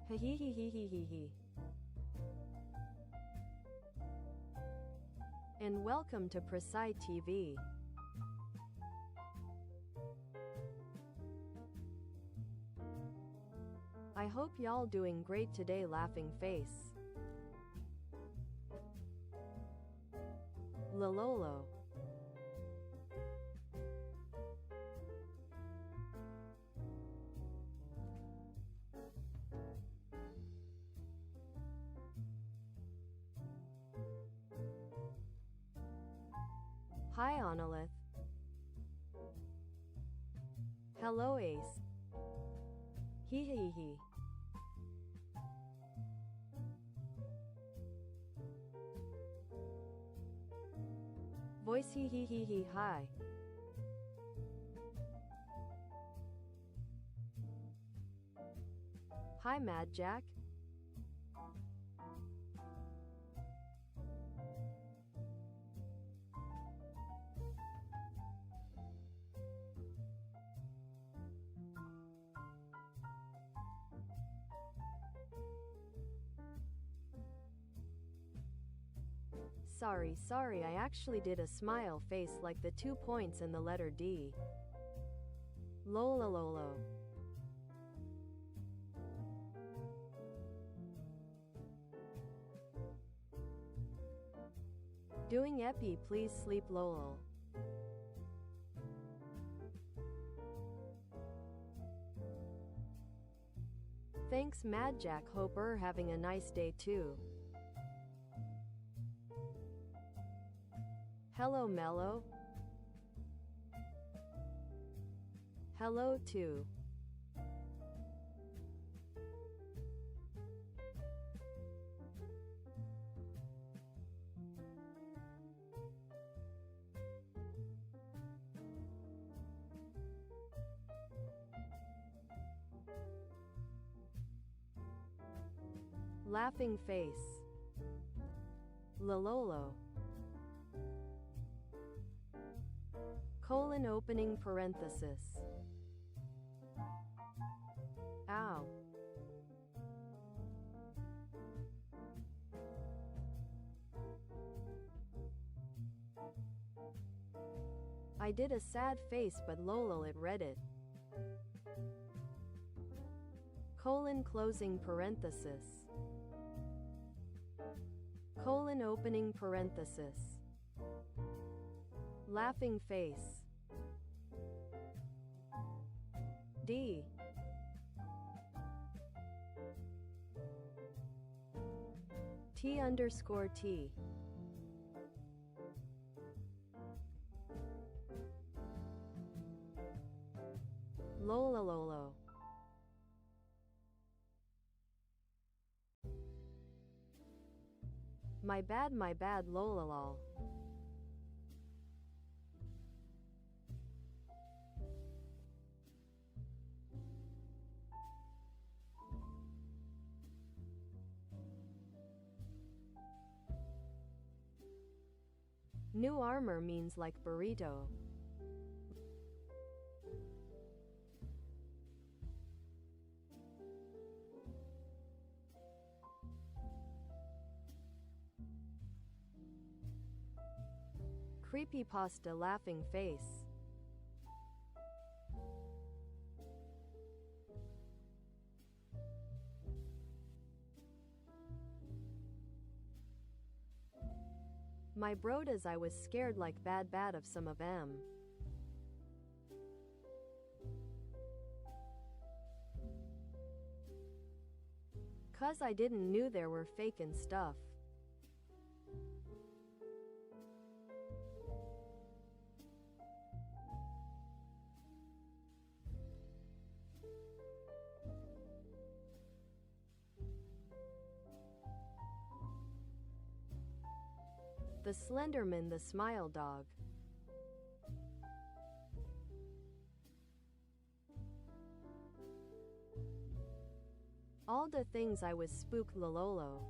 Hehehehehehe. And welcome to PrisciTV. I hope y'all doing great today, laughing face. Lololo. Hi Onolith. Hello Ace. Hee hee hee. Voice hee hee hee hee hi. Hi Mad Jack. Sorry, I actually did a smile face like the 2 points and the letter D. Lolololo. Doing epi, please sleep lol. Thanks Mad Jack, hope having a nice day too. Hello Mellow. Hello too. Laughing face. Lololo. Colon opening parenthesis. Ow. I did a sad face but lolol it read it. Colon closing parenthesis. Colon opening parenthesis. Laughing face. D. T underscore T. Lolololo. My bad lololol. New armor means like burrito. Creepypasta laughing face. My brodas, I was scared like bad of some of them. Cause I didn't knew there were fake and stuff. The Slenderman, the smile dog. All the things I was spooked lololo.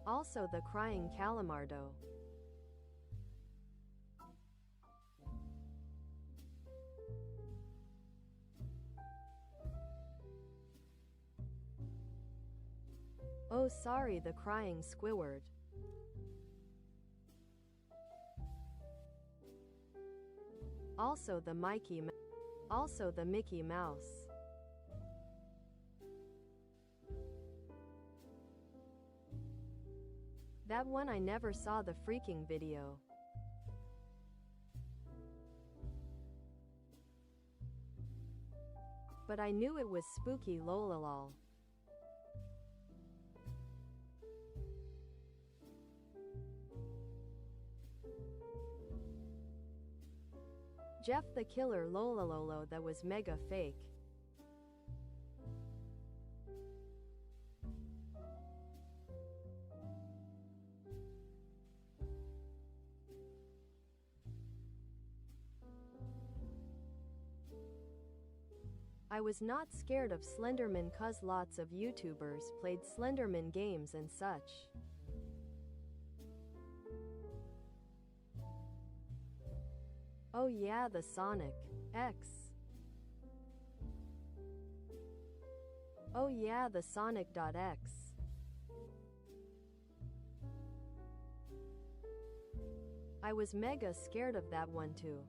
Also the crying calamardo. Oh sorry, the crying Squidward. Also the Mickey Mouse. That one I never saw the freaking video. But I knew it was spooky lololol. Jeff the Killer lolololo, that was mega fake. I was not scared of Slenderman cause lots of YouTubers played Slenderman games and such. Oh yeah, the Sonic X. Oh yeah, the Sonic.X. I was mega scared of that one too.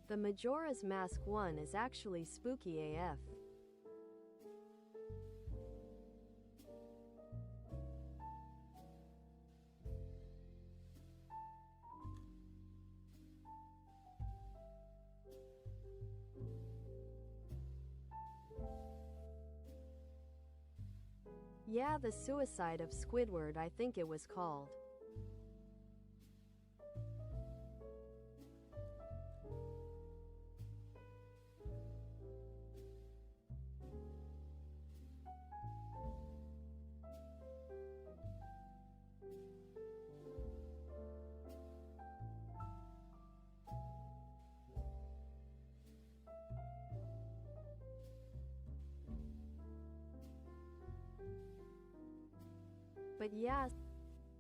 The Majora's Mask one is actually spooky AF. Yeah, the suicide of Squidward, I think it was called.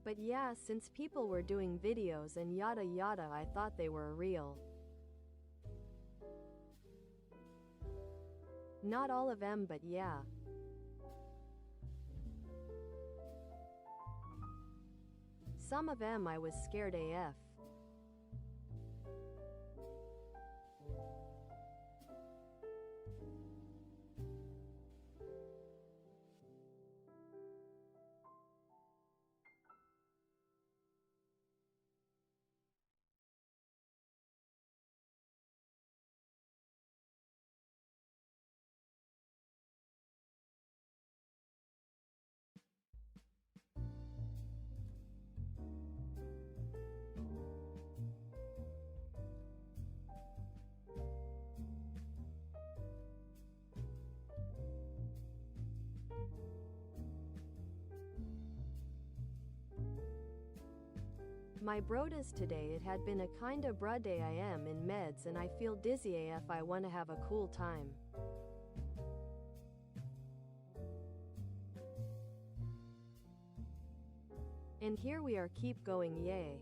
But yeah, since people were doing videos and yada yada, I thought they were real. Not all of them, but yeah. Some of them I was scared AF. My brodas today, it had been a kinda bruh day. I am in meds and I feel dizzy AF. I wanna have a cool time. And here we are, keep going, yay.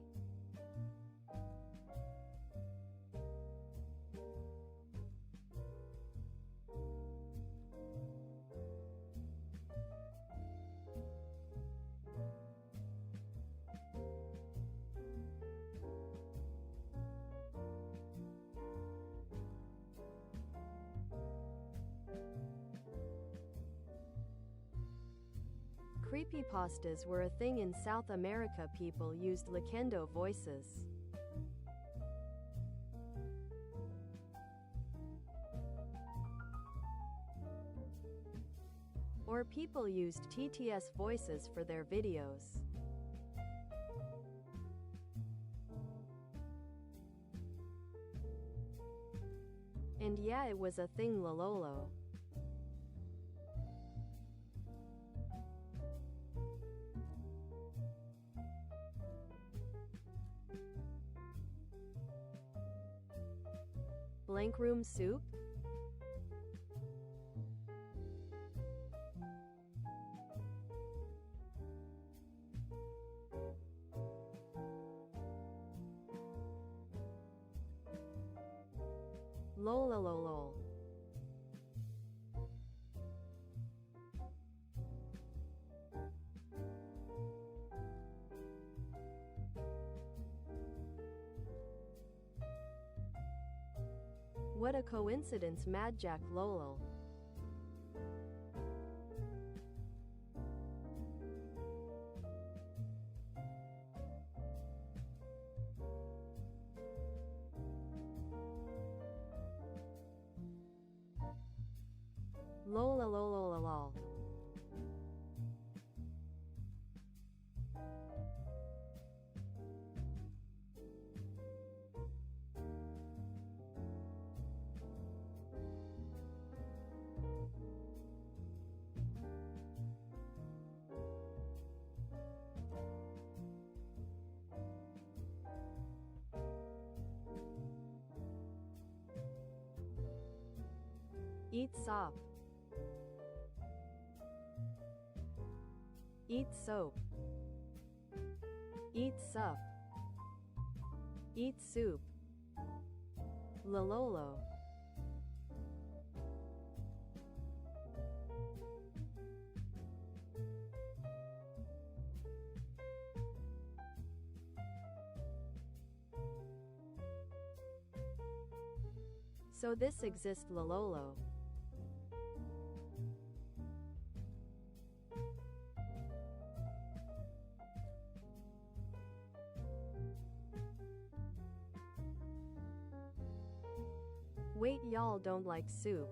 Creepypastas were a thing in South America. People used Loquendo voices. Or people used TTS voices for their videos. And yeah, it was a thing, lololo. Blank room soup? Lol lol lol lol. What a coincidence, Mad Jack lolol. Lol lol lol lol lol. Eat sop. Eat soap. Eat sup. Eat soup. Lololo. So this exists, lololo. Wait, y'all don't like soup.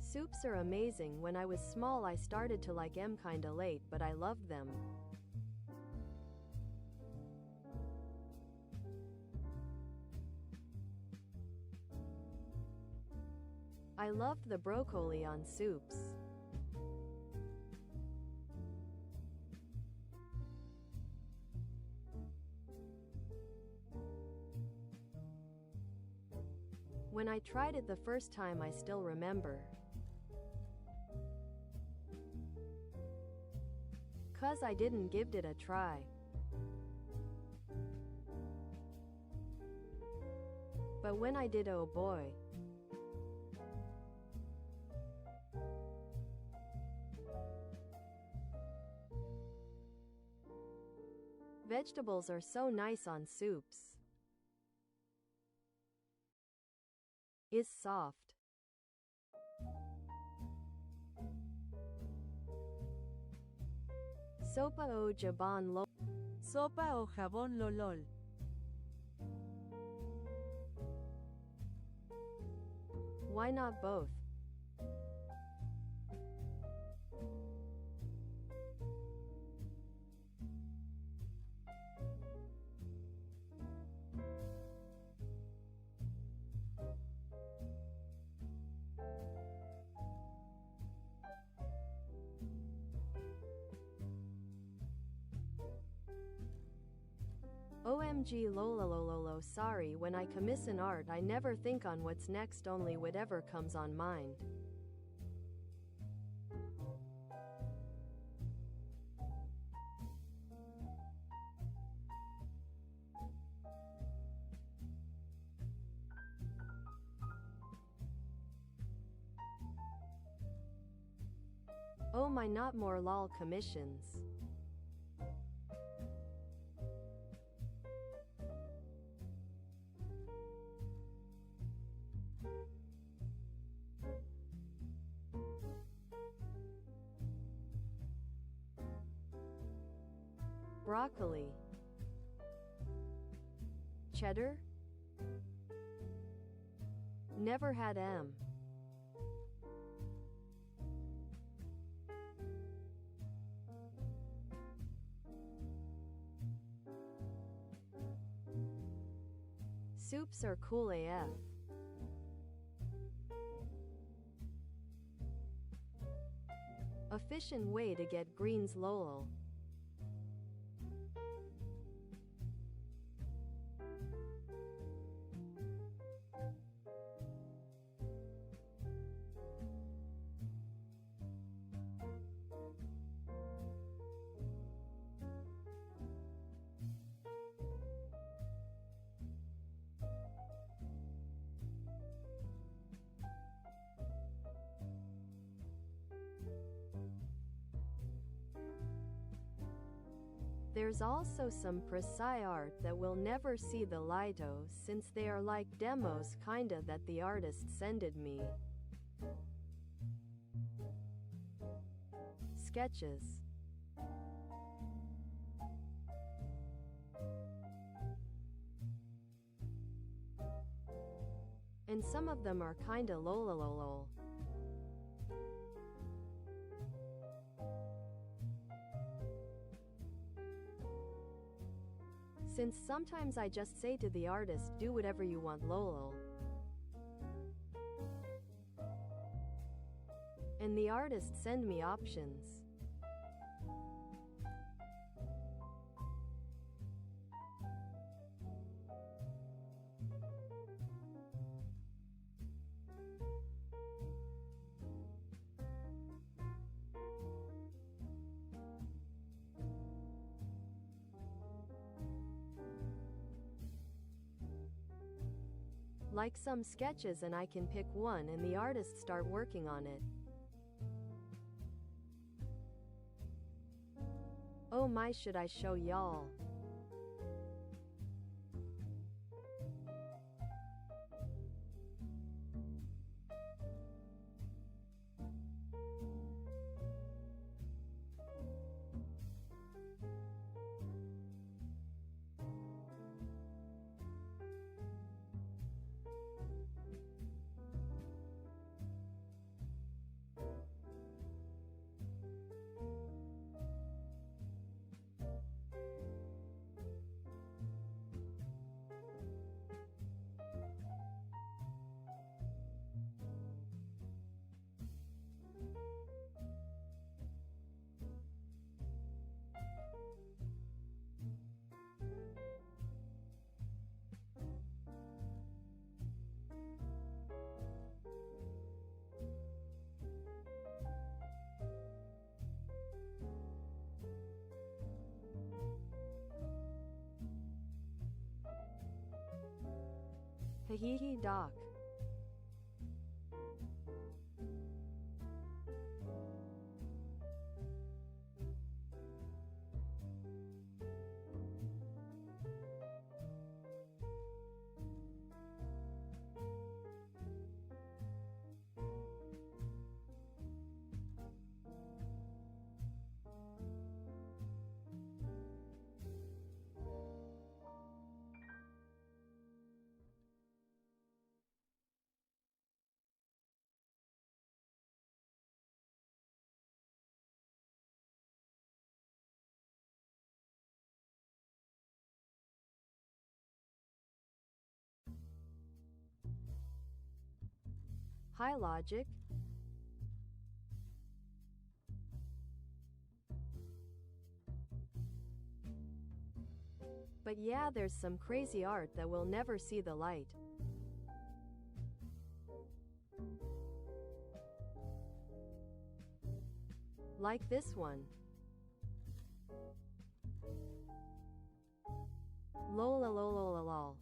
Soups are amazing. When I was small, I started to like them kinda late, but I loved them. I loved the broccoli on soups. When I tried it the first time, I still remember. 'Cause I didn't give it a try. But when I did, oh boy. Vegetables are so nice on soups. Is soft. Sopa o jabon lol. Sopa o jabón lolol. Why not both? OMG lololololo. Sorry, when I commission art, I never think on what's next, only whatever comes on mind. Oh my, not more lol commissions. Broccoli. Cheddar? Never had M. Soups are cool AF. Efficient way to get greens lol. There's also some Prisci art that will never see the light since they are like demos kinda that the artist sended me. Sketches. And some of them are kinda lolololol. Since sometimes I just say to the artist, do whatever you want lol. And the artist send me options. Like some sketches and I can pick one and the artist start working on it. Oh my, should I show y'all? Hehehe doc. Hi logic. But yeah, there's some crazy art that will never see the light. Like this one. Lola lola lol.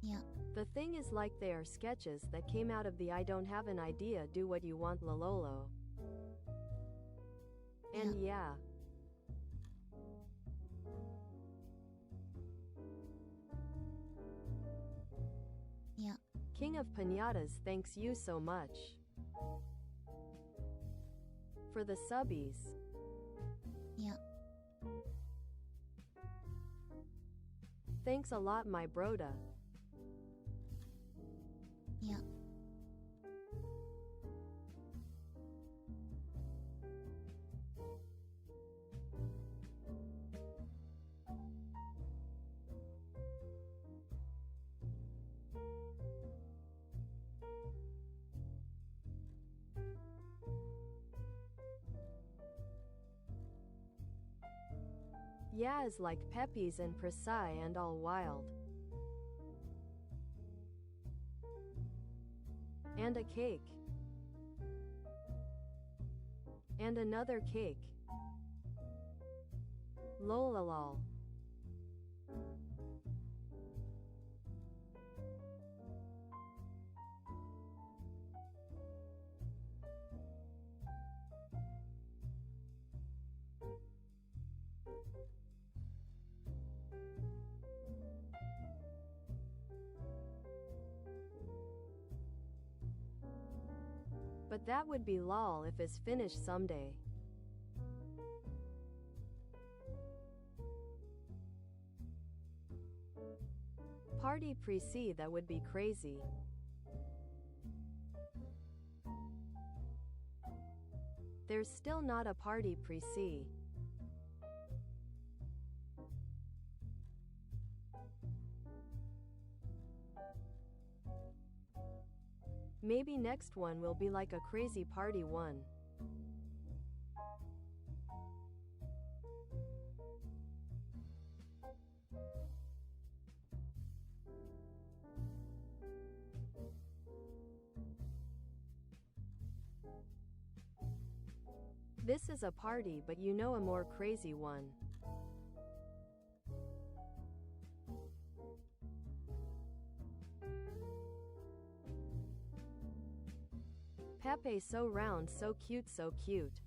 Yeah. The thing is, like, they are sketches that came out of the I don't have an idea, do what you want lololo. And yeah. Yeah. King of Pinatas, thanks you so much for the subbies. Yeah. Thanks a lot, my broda. Yeah. Yeah, is like Pepe's and Prisci and all wild. And a cake. And another cake. Lolalol. But that would be lol if it's finished someday. Party Prisci, that would be crazy. There's still not a party Prisci. Maybe next one will be like a crazy party one. This is a party, but you know, a more crazy one. Pepe so round, so cute, so cute.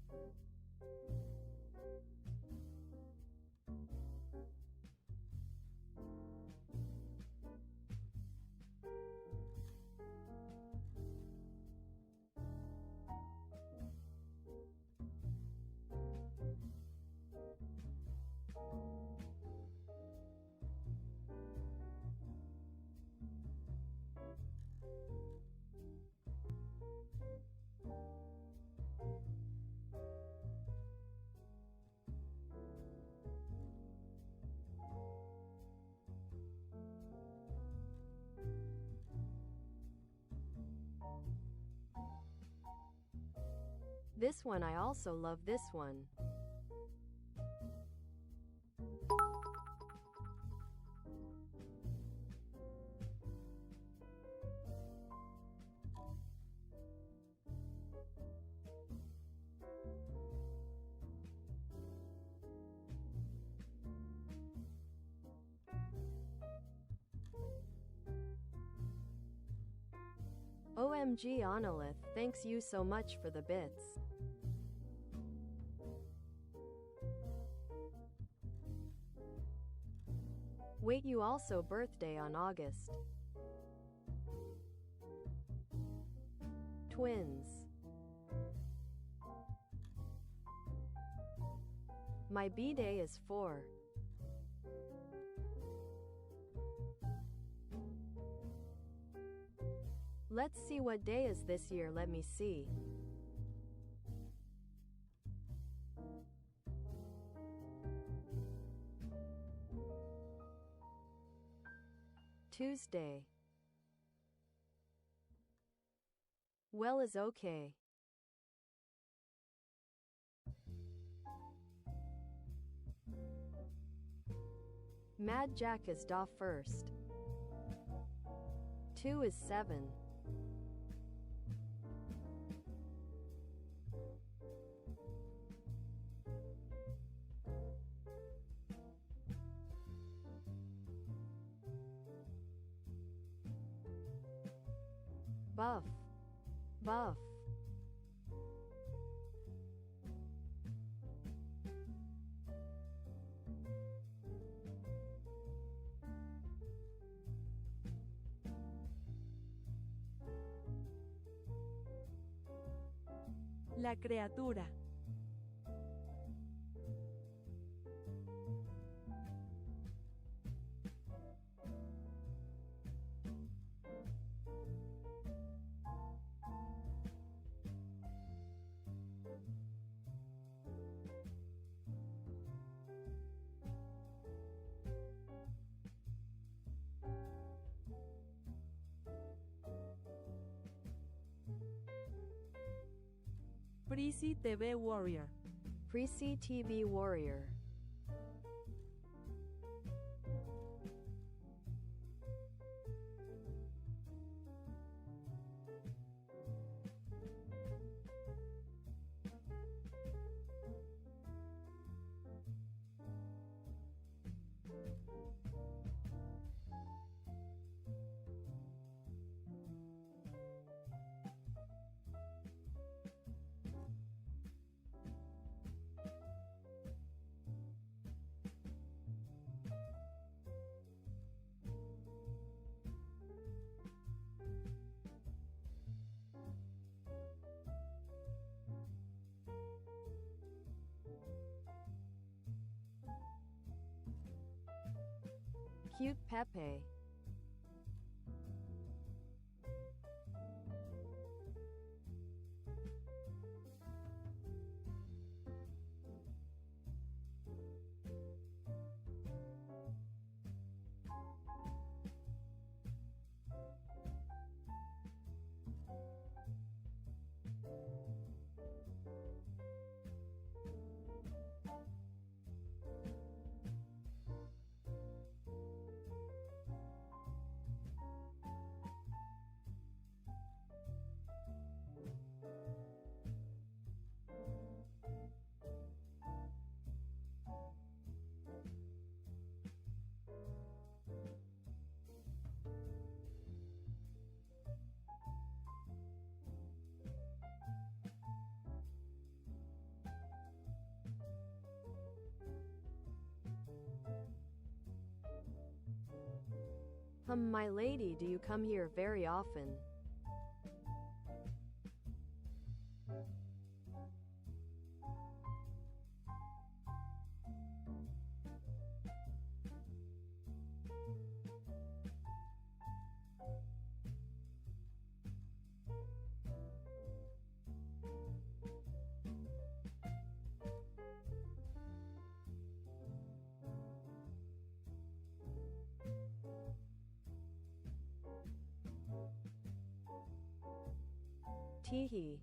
This one, I also love this one. OMG Onolith, thanks you so much for the bits. Wait, you also birthday on August. Twins. My B-day is 4. Let's see what day is this year, let me see. Tuesday. Well is okay. Mad Jack is da first. 2 is 7. Buff. Buff. La criatura. PrisciTV Warrior. PrisciTV Warrior. Cute Pepe. My lady, do you come here very often? Teehee.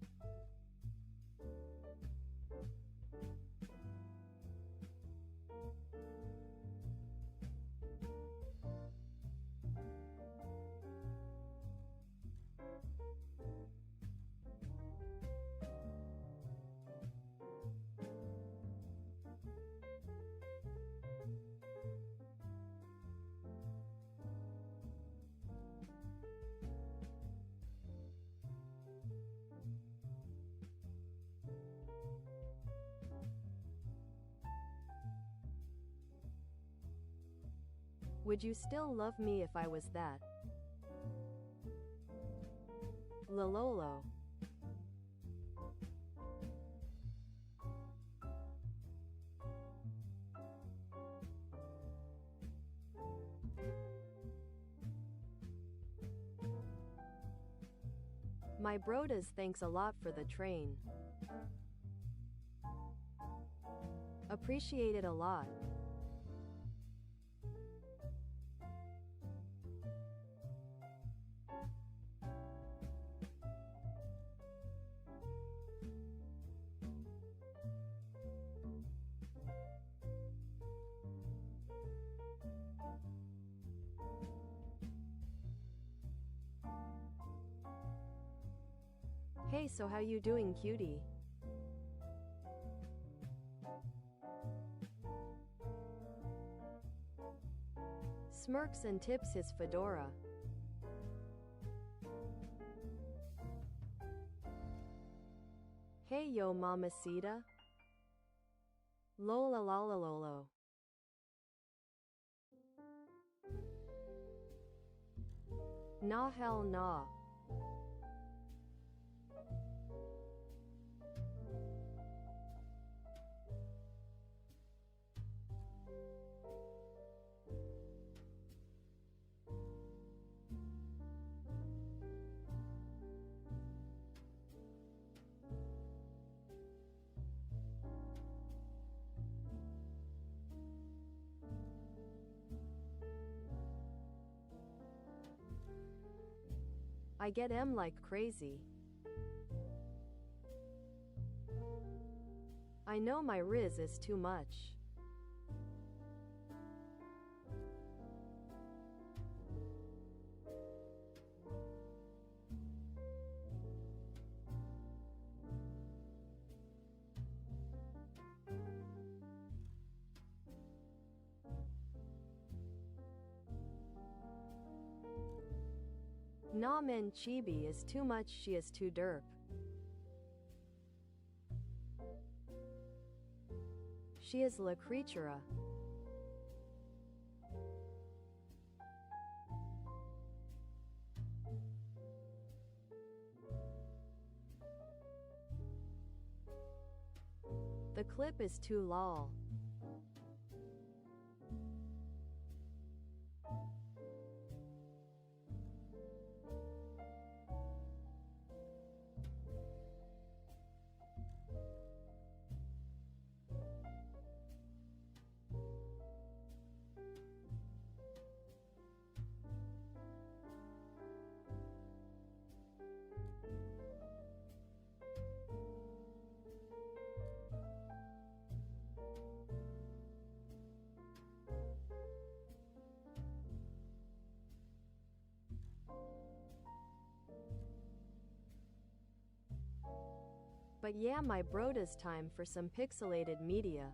Would you still love me if I was that? Lololo. My brodas, thanks a lot for the train. Appreciate it a lot. Hey, so how you doing, cutie? Smirks and tips his fedora. Hey yo mamacita. Lola lala lolo. Nah hell nah. I get em like crazy. I know my riz is too much. Nah man, chibi is too much, she is too derp. She is la creatura. The clip is too lol. But yeah, my broda's time for some pixelated media.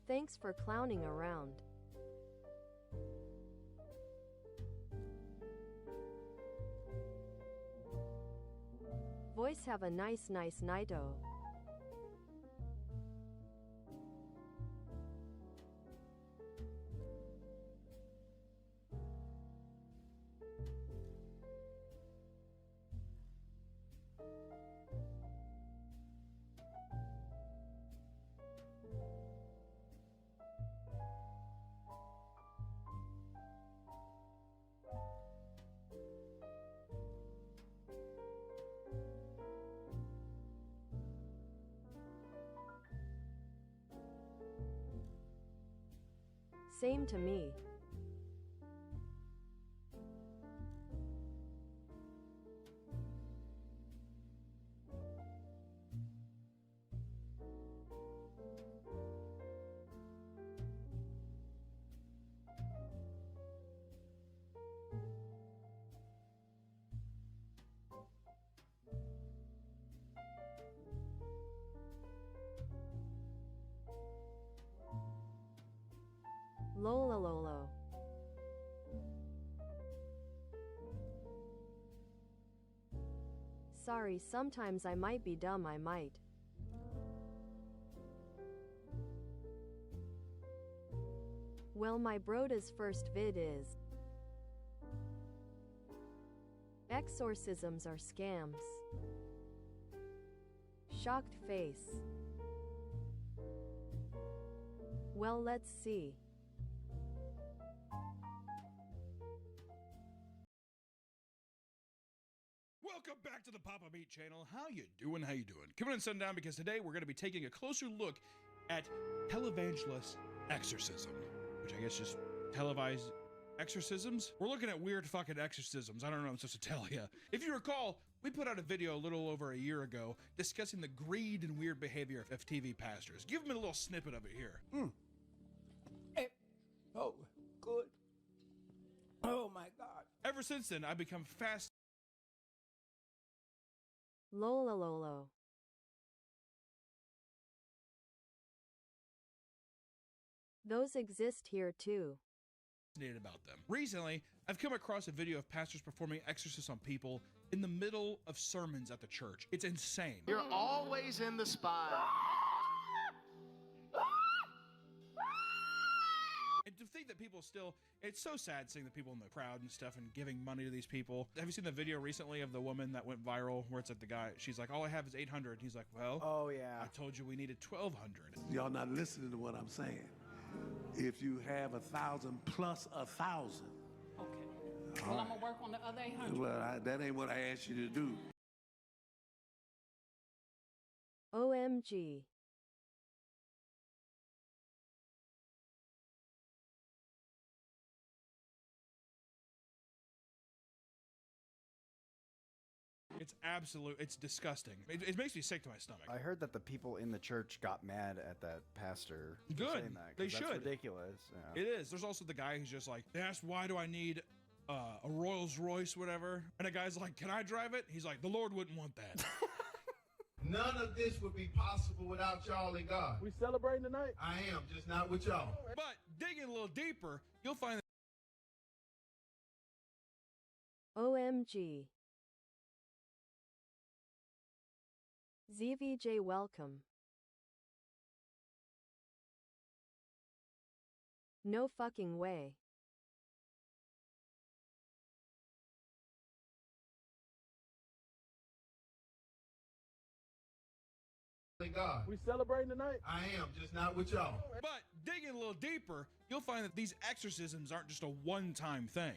Thanks for clowning around. Voice have a nice nighto. Same to me. Lolololo. Sorry, sometimes I might be dumb, I might. Well, my broda's first vid is exorcisms are scams. Shocked face. Well, let's see. Welcome back to the Papa Beat channel. How you doing? How you doing? Come on, sundown, because today we're going to be taking a closer look at televangelist exorcism, which I guess just televised exorcisms. We're looking at weird fucking exorcisms. I don't know what I'm supposed to tell you. If you recall, we put out a video a little over a year ago discussing the greed and weird behavior of TV pastors. Give them a little snippet of it here. Hey. Oh, good. Oh my God. Ever since then, I've become fascinated. Lolololo. Those exist here too. About them. Recently, I've come across a video of pastors performing exorcisms on people in the middle of sermons at the church. It's insane. You're always in the spot. And to think that people still, it's so sad seeing the people in the crowd and stuff and giving money to these people. Have you seen the video recently of the woman that went viral where it's like the guy, she's like, all I have is 800. He's like, well, Oh yeah. I told you we needed 1,200. Y'all not listening to what I'm saying. If you have 1,000 plus 1,000. Okay. Well, I'm gonna work on the other 800. Well, that ain't what I asked you to do. OMG. It's absolute, it's disgusting. It makes me sick to my stomach. I heard that the people in the church got mad at that pastor for Good. saying that. 'Cause They that's should. ridiculous. Yeah. It is. There's also the guy who's just like, they asked, why do I need a Rolls Royce, whatever? And a guy's like, can I drive it? He's like, the Lord wouldn't want that. None of this would be possible without y'all and God. We celebrating tonight? I am, just not with y'all. But digging a little deeper, you'll find that OMG. ZVJ welcome. No fucking way. God. We celebrating tonight? I am, just not with y'all. But digging a little deeper, you'll find that these exorcisms aren't just a one-time thing.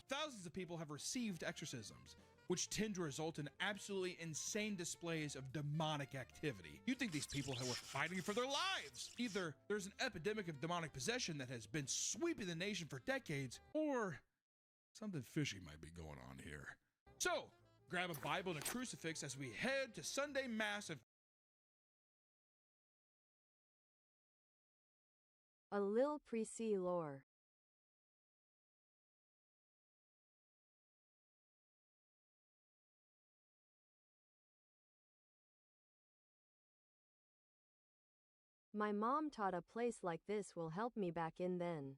Thousands of people have received exorcisms, which tend to result in absolutely insane displays of demonic activity. You'd think these people were fighting for their lives. Either there's an epidemic of demonic possession that has been sweeping the nation for decades, or something fishy might be going on here. So, grab a Bible and a crucifix as we head to Sunday Mass of A lil Prisci lore. My mom taught a place like this will help me back in then.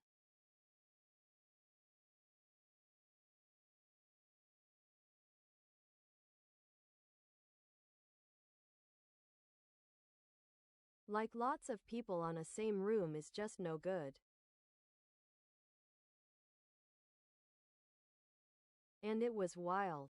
Like lots of people on a same room is just no good. And it was wild.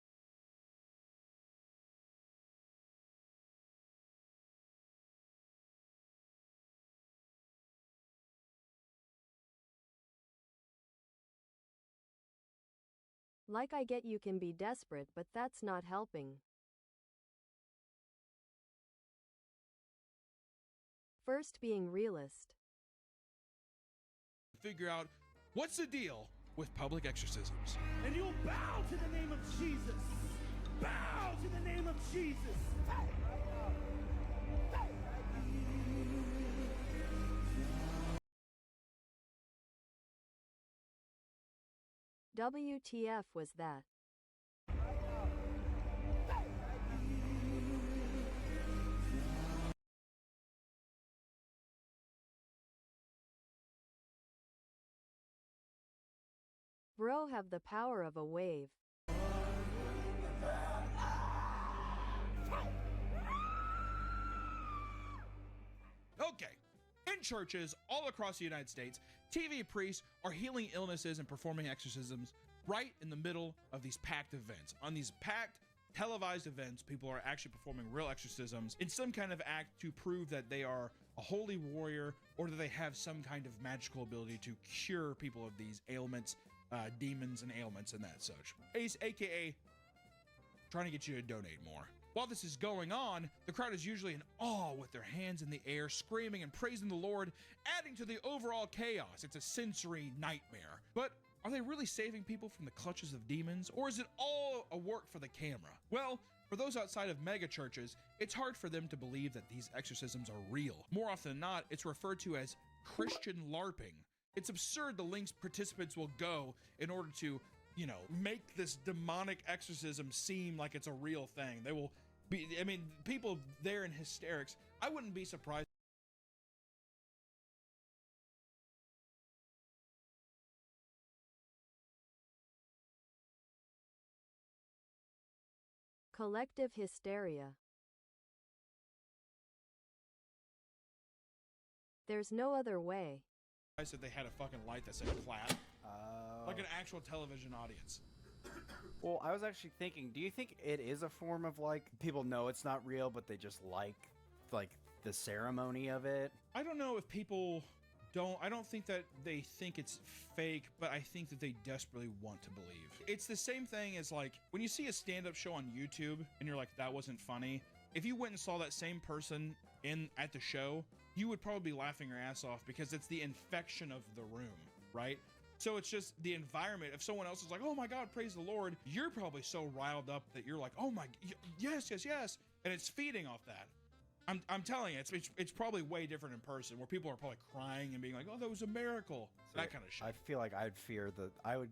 Like I get you can be desperate, but that's not helping. First, being realist. Figure out what's the deal with public exorcisms. And you'll bow to the name of Jesus. Bow to the name of Jesus. WTF was that? Bro have the power of a wave. Okay. In churches all across the United States, TV priests are healing illnesses and performing exorcisms right in the middle of these packed events. On these packed, televised events, people are actually performing real exorcisms in some kind of act to prove that they are a holy warrior or that they have some kind of magical ability to cure people of these ailments, demons and ailments and that such. AKA trying to get you to donate more. While this is going on, the crowd is usually in awe with their hands in the air, screaming and praising the Lord, adding to the overall chaos. It's a sensory nightmare. But are they really saving people from the clutches of demons, or is it all a work for the camera? Well, for those outside of mega churches, it's hard for them to believe that these exorcisms are real. More often than not, it's referred to as Christian LARPing. It's absurd the lengths participants will go in order to, make this demonic exorcism seem like it's a real thing. They will be, people there in hysterics. I wouldn't be surprised. Collective hysteria. There's no other way. I said they had a fucking light that said clap. Like an actual television audience. Well, I was actually thinking, do you think it is a form of, like, people know it's not real, but they just like the ceremony of it? I don't know if people don't. I don't think that they think it's fake, but I think that they desperately want to believe. It's the same thing as, like, when you see a stand-up show on YouTube and you're like, that wasn't funny. If you went and saw that same person at the show, you would probably be laughing your ass off because it's the infection of the room, right? So it's just the environment. If someone else is like, oh my God, praise the Lord, you're probably so riled up that you're like, oh my, yes. And it's feeding off that. I'm telling you, it's probably way different in person where people are probably crying and being like, oh, that was a miracle. So that kind of shit. I feel like I'd fear that I would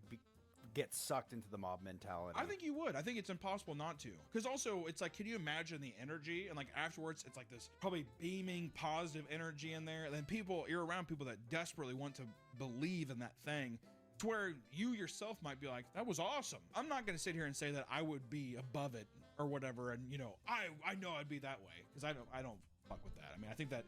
get sucked into the mob mentality. I think you would. I think it's impossible not to. Because also, it's like, can you imagine the energy? And like afterwards, it's like this probably beaming positive energy in there. And then you're around people that desperately want to believe in that thing. To where you yourself might be like, that was awesome. I'm not going to sit here and say that I would be above it or whatever. And I know I'd be that way. Because I don't fuck with that. I mean, I think that,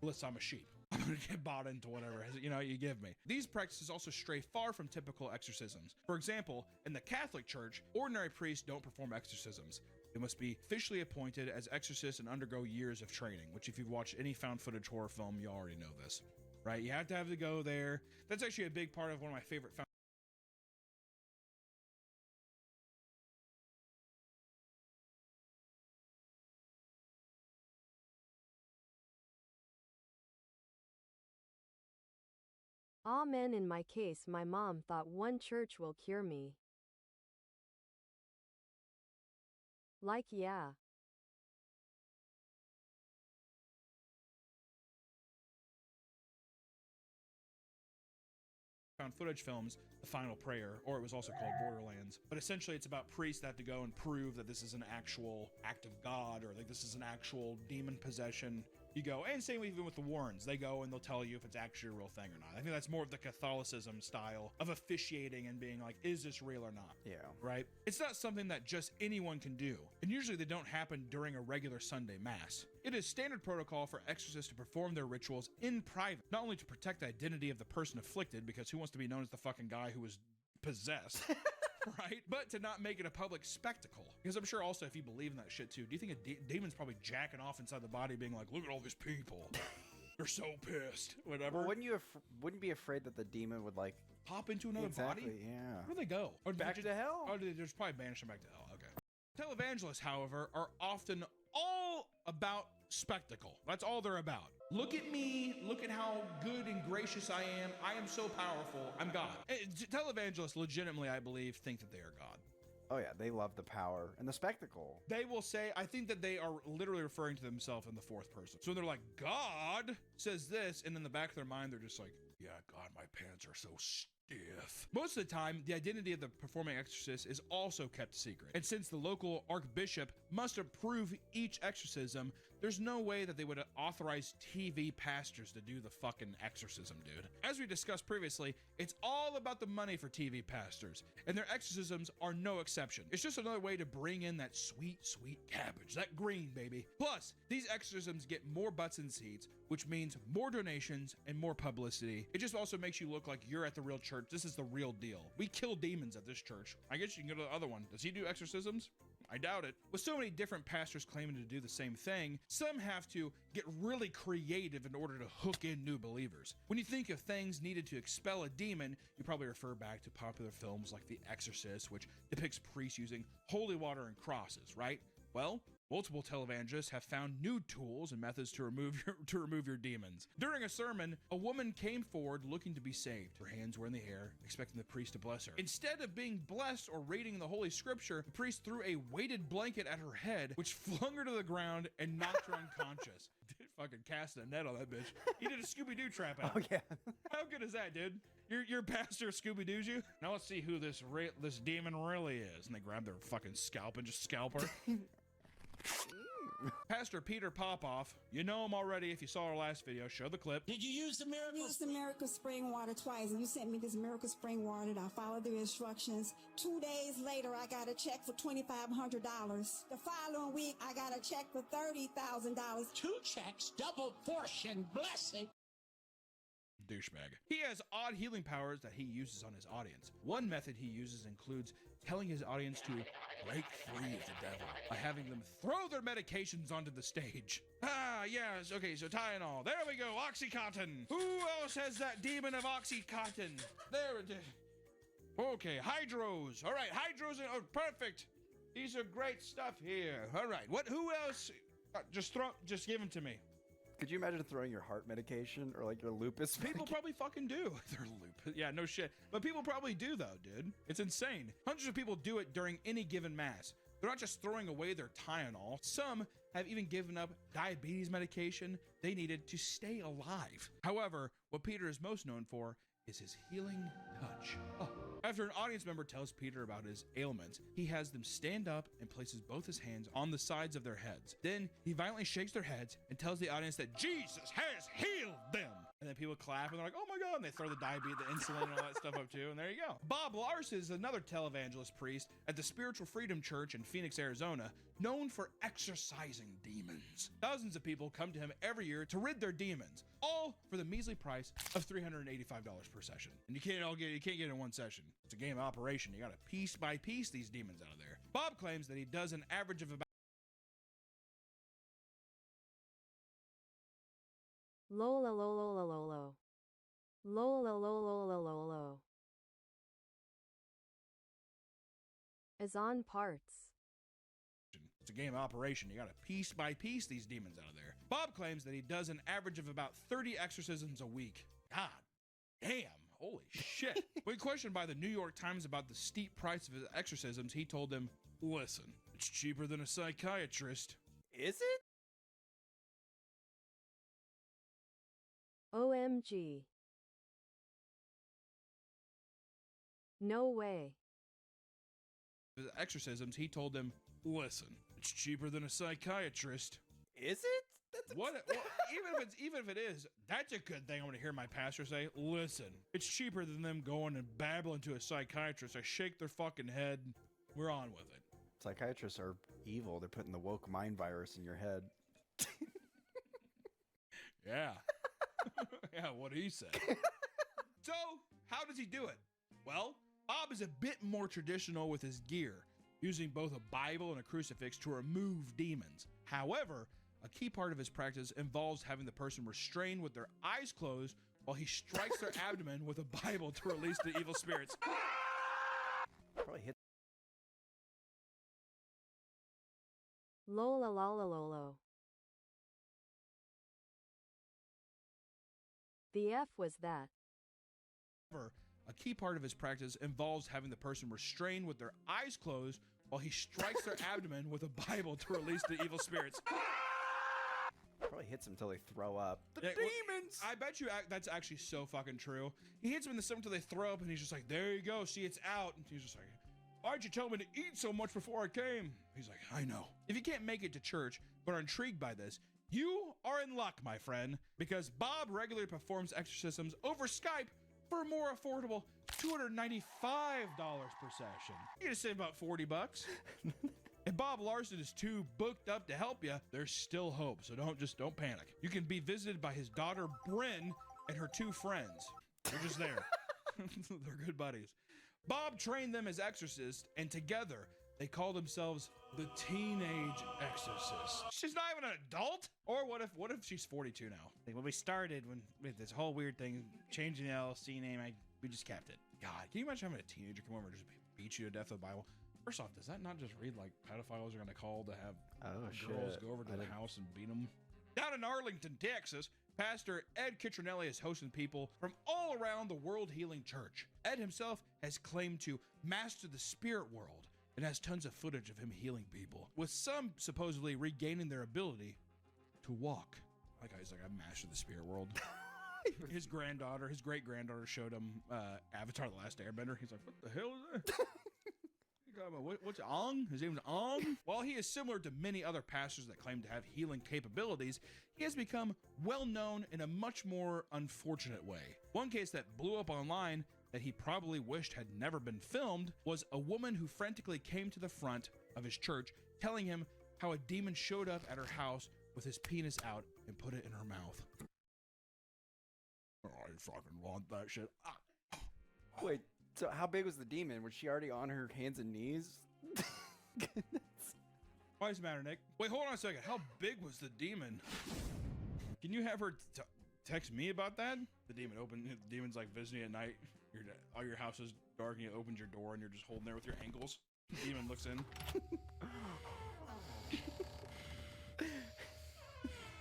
listen, I'm a sheep. I'm gonna get bought into whatever you give me. These practices also stray far from typical exorcisms. For example, in the Catholic Church, ordinary priests don't perform exorcisms. They must be officially appointed as exorcists and undergo years of training, which if you've watched any found footage horror film, you already know this, right? You have to go there. That's actually a big part of one of my favorite found Amen. In my case, my mom thought one church will cure me. Like, yeah. found footage films, The Final Prayer, or it was also called Borderlands. But essentially it's about priests that have to go and prove that this is an actual act of God, or like this is an actual demon possession, you go. And same even with the Warrens. They go and they'll tell you if it's actually a real thing or not. I think that's more of the Catholicism style of officiating and being like, is this real or not? Yeah. Right? It's not something that just anyone can do. And usually they don't happen during a regular Sunday mass. It is standard protocol for exorcists to perform their rituals in private, not only to protect the identity of the person afflicted, because who wants to be known as the fucking guy who was possessed? Right? But to not make it a public spectacle. Because I'm sure also if you believe in that shit too, do you think a demon's probably jacking off inside the body being like, look at all these people. They're so pissed. Whatever. Well, wouldn't be afraid that the demon would like hop into another body? Yeah. Where do they go? Or Back to hell? Oh, they just probably banish them back to hell. Okay. Televangelists, however, are often all about spectacle. That's all they're about. Look at me. Look at how good and gracious I am. I am so powerful. I'm God. Televangelists legitimately, I believe, think that they are God. Oh yeah, they love the power and the spectacle. They will say, I think that they are literally referring to themselves in the fourth person. So they're like, God says this, and in the back of their mind, they're just like, yeah, God, my pants are so stiff. Most of the time, the identity of the performing exorcist is also kept secret. And since the local archbishop must approve each exorcism, there's no way that they would authorize TV pastors to do the fucking exorcism, dude. As we discussed previously, it's all about the money for TV pastors, and their exorcisms are no exception. It's just another way to bring in that sweet, sweet cabbage, that green, baby. Plus, these exorcisms get more butts in seats, which means more donations and more publicity. It just also makes you look like you're at the real church. This is the real deal. We kill demons at this church. I guess you can go to the other one. Does he do exorcisms? I doubt it. With so many different pastors claiming to do the same thing, some have to get really creative in order to hook in new believers. When you think of things needed to expel a demon, you probably refer back to popular films like The Exorcist, which depicts priests using holy water and crosses, right? Well, multiple televangelists have found new tools and methods to remove your demons. During a sermon, a woman came forward looking to be saved. Her hands were in the air, expecting the priest to bless her. Instead of being blessed or reading the Holy Scripture, the priest threw a weighted blanket at her head, which flung her to the ground and knocked her unconscious. Dude, fucking casting a net on that bitch. He did a Scooby-Doo trap out. Oh yeah. How good is that, dude? Your pastor Scooby-Doo's you? Now let's see who this demon really is. And they grab their fucking scalp and just scalp her. Pastor Peter Popoff, you know him already if you saw our last video. Show the clip. Did you use the miracle? I used the miracle spring water twice, and you sent me this miracle spring water, and I followed the instructions. 2 days later, I got a check for $2,500. The following week, I got a check for $30,000. 2 checks, double portion blessing. Douchebag. He has odd healing powers that he uses on his audience. One method he uses includes telling his audience to break free of the devil by having them throw their medications onto the stage. Ah, yes, okay, so Tylenol. There we go, Oxycontin. Who else has that demon of Oxycontin? There it is. Okay, Hydros. All right, Hydros, oh, perfect. These are great stuff here. All right, who else? Just give them to me. Could you imagine throwing your heart medication or like your lupus? People probably fucking do. Their lupus. Yeah, no shit. But people probably do though, dude. It's insane. Hundreds of people do it during any given mass. They're not just throwing away their Tylenol. Some have even given up diabetes medication they needed to stay alive. However, what Peter is most known for is his healing touch. Oh. After an audience member tells Peter about his ailments, he has them stand up and places both his hands on the sides of their heads. Then he violently shakes their heads and tells the audience that Jesus has healed them. And then people clap and they're like, oh my God. And they throw the diabetes, the insulin and all that stuff up too. And there you go. Bob Larson is another televangelist priest at the Spiritual Freedom Church in Phoenix, Arizona, known for exorcising demons. Thousands of people come to him every year to rid their demons, all for the measly price of $385 per session. And you can't get it in one session. It's a game of operation. You gotta piece by piece these demons out of there. Bob claims that he does an average of about Lola Lola Lolo. Lola Lola Lolo. Is on parts. It's a game of operation. You gotta piece by piece these demons out of there. Bob claims that he does an average of about 30 exorcisms a week. God damn. Holy shit. When questioned by the New York Times about the steep price of his exorcisms, he told them, listen, it's cheaper than a psychiatrist. Is it? OMG. No way. His exorcisms, he told them, listen, it's cheaper than a psychiatrist. Is it? Even if it is, that's a good thing. I'm gonna hear my pastor say, listen, it's cheaper than them going and babbling to a psychiatrist. I shake their fucking head. We're on with it. Psychiatrists are evil. They're putting the woke mind virus in your head. Yeah. Yeah, what he said. So, how does he do it? Well, Bob is a bit more traditional with his gear, using both a Bible and a crucifix to remove demons. However, a key part of his practice involves having the person restrained with their eyes closed while he strikes their abdomen with a Bible to release the evil spirits. Probably hit. Lola lola lolo. The F was that. However, a key part of his practice involves having the person restrained with their eyes closed while he strikes their abdomen with a Bible to release the evil spirits. Probably hits them until they throw up. The Yeah, demons! I bet you that's actually so fucking true. He hits them in the stomach until they throw up, and he's just like, there you go, see, it's out. And he's just like, why'd you tell me to eat so much before I came? He's like, I know. If you can't make it to church, but are intrigued by this, you are in luck, my friend, because Bob regularly performs exorcisms over Skype for a more affordable $295 per session. You just save about 40 bucks. If Bob Larson is too booked up to help you, there's still hope, so don't panic. You can be visited by his daughter Bryn and her 2 friends. They're just there. They're good buddies. Bob trained them as exorcists, and together they call themselves the Teenage Exorcists. She's not even an adult? Or what if she's 42 now? Like when we started with this whole weird thing, changing the LLC name, we just kept it. God, can you imagine having a teenager come over and just beat you to death with the Bible? First off, does that not just read like pedophiles are going to call to have girls go over to the house and beat them? Down in Arlington, Texas, Pastor Ed Kitronelli is hosting people from all around the World Healing Church. Ed himself has claimed to master the spirit world and has tons of footage of him healing people, with some supposedly regaining their ability to walk. Like he's like, I mastered the spirit world. His great-granddaughter showed him Avatar: The Last Airbender. He's like, what the hell is that? What's Ong? His name's Ong? While he is similar to many other pastors that claim to have healing capabilities, he has become well known in a much more unfortunate way. One case that blew up online that he probably wished had never been filmed was a woman who frantically came to the front of his church telling him how a demon showed up at her house with his penis out and put it in her mouth. Oh, I fucking want that shit. Wait. So how big was the demon? Was she already on her hands and knees? Why does it matter, Nick? Wait, hold on a second. How big was the demon? Can you have her text me about that? The demon's like visiting at night. All your house is dark and you opened your door and you're just holding there with your ankles. The demon looks in.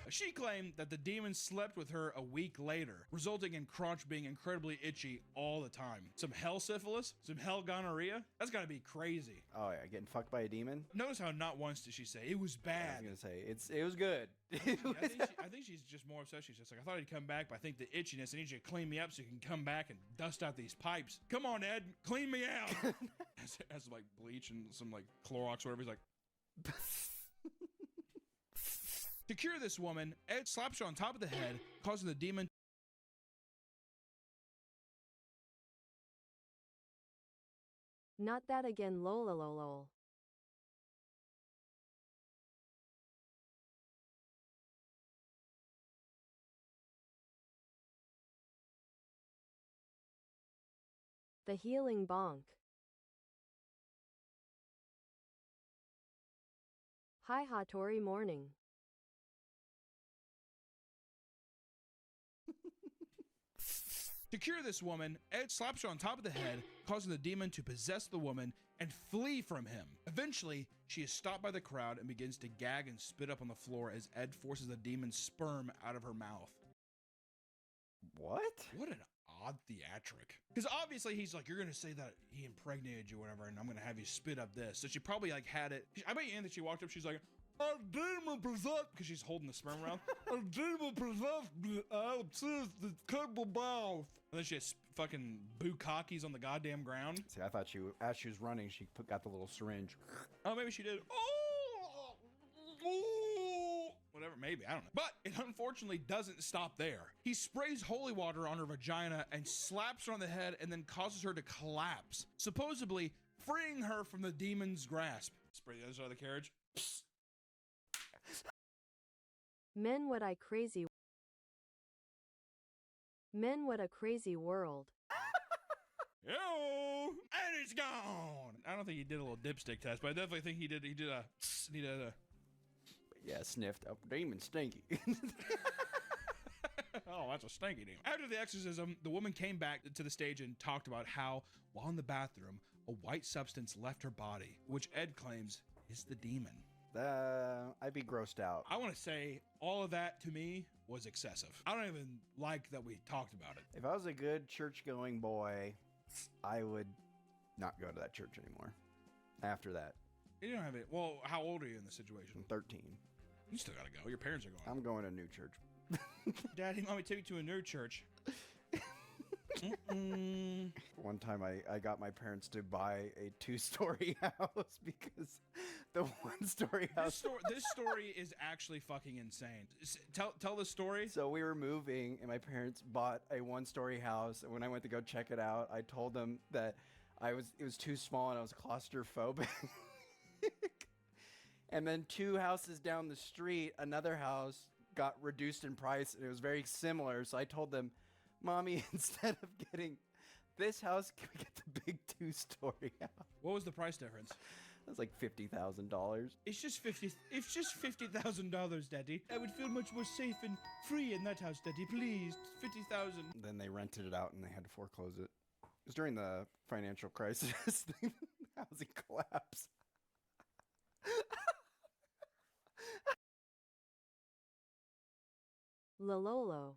She claimed that the demon slept with her a week later, resulting in crotch being incredibly itchy all the time. Some hell syphilis? Some hell gonorrhea? That's gotta be crazy. Oh yeah, getting fucked by a demon? Notice how not once did she say, it was bad. I was gonna say, it was good. I think she's just more upset. She's just like, I thought he'd come back, but I think the itchiness, I need you to clean me up so you can come back and dust out these pipes. Come on, Ed, clean me out. has like bleach and some like Clorox or whatever. He's like... To cure this woman, Ed slaps her on top of the head, causing the demon. Not that again, lola lol. The healing bonk. Hi Hattori morning. To cure this woman, Ed slaps her on top of the head, causing the demon to possess the woman and flee from him. Eventually, she is stopped by the crowd and begins to gag and spit up on the floor as Ed forces the demon's sperm out of her mouth. What? What an odd theatric. Because obviously he's like, you're going to say that he impregnated you or whatever, and I'm going to have you spit up this. So she probably like had it. I bet you that she walked up, she's like, a demon possessed, because she's holding the sperm around. A demon possessed me, the couple mouth. And then she has fucking bukkakis on the goddamn ground. See, I thought as she was running, she got the little syringe. Oh, maybe she did. Oh, whatever. maybe, I don't know. But it unfortunately doesn't stop there. He sprays holy water on her vagina and slaps her on the head and then causes her to collapse, supposedly freeing her from the demon's grasp. Spray the other side of the carriage. Psst. Men, what a crazy world. Yo, and it's gone. I don't think he did a little dipstick test, but I definitely think he did a. Yeah, sniffed up. Demon stinky. Oh, that's a stinky demon. After the exorcism, the woman came back to the stage and talked about how, while in the bathroom, a white substance left her body, which Ed claims is the demon. I'd be grossed out. I want to say all of that to me was excessive. I don't even like that we talked about it. If I was a good church-going boy, I would not go to that church anymore. After that. You don't have it. Well, how old are you in this situation? I'm 13. You still gotta go. Your parents are going. I'm going to a new church. Daddy, mommy, take me to a new church. One time I got my parents to buy a 2-story house because the 1-story house. This story is actually fucking insane. Tell the story. So we were moving and my parents bought a 1-story house. And when I went to go check it out, I told them that it was too small and I was claustrophobic. And then 2 houses down the street, another house got reduced in price and it was very similar. So I told them, Mommy, instead of getting this house, can we get the big 2-story house? What was the price difference? It was like $50,000. It's just $50,000, Daddy. I would feel much more safe and free in that house, Daddy. Please, $50,000. Then they rented it out and they had to foreclose it. It was during the financial crisis, the housing collapse. Lololo.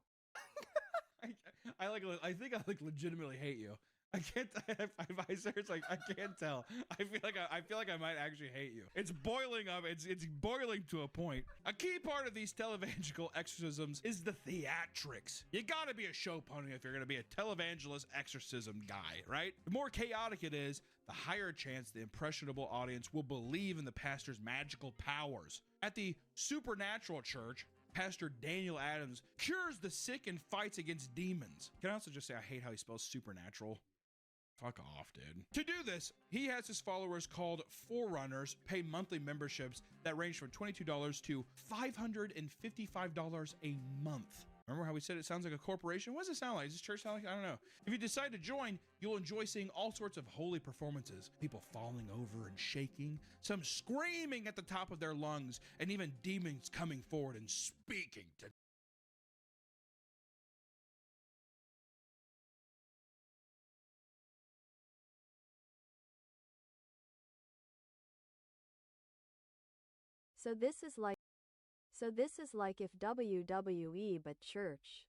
I think I legitimately hate you. I can't. If I say it's like I can't tell. I feel like I might actually hate you. It's boiling up. It's boiling to a point. A key part of these televangelical exorcisms is the theatrics. You gotta be a show pony if you're gonna be a televangelist exorcism guy, right? The more chaotic it is, the higher chance the impressionable audience will believe in the pastor's magical powers. At the Supernatural Church, Pastor Daniel Adams cures the sick and fights against demons. Can I also just say I hate how he spells supernatural? Fuck off, dude. To do this, he has his followers called Forerunners pay monthly memberships that range from $22 to $555 a month. Remember how we said it sounds like a corporation? What does it sound like? Does this church sound like? I don't know. If you decide to join, you'll enjoy seeing all sorts of holy performances. People falling over and shaking, some screaming at the top of their lungs, and even demons coming forward and speaking to So this is like if WWE but church.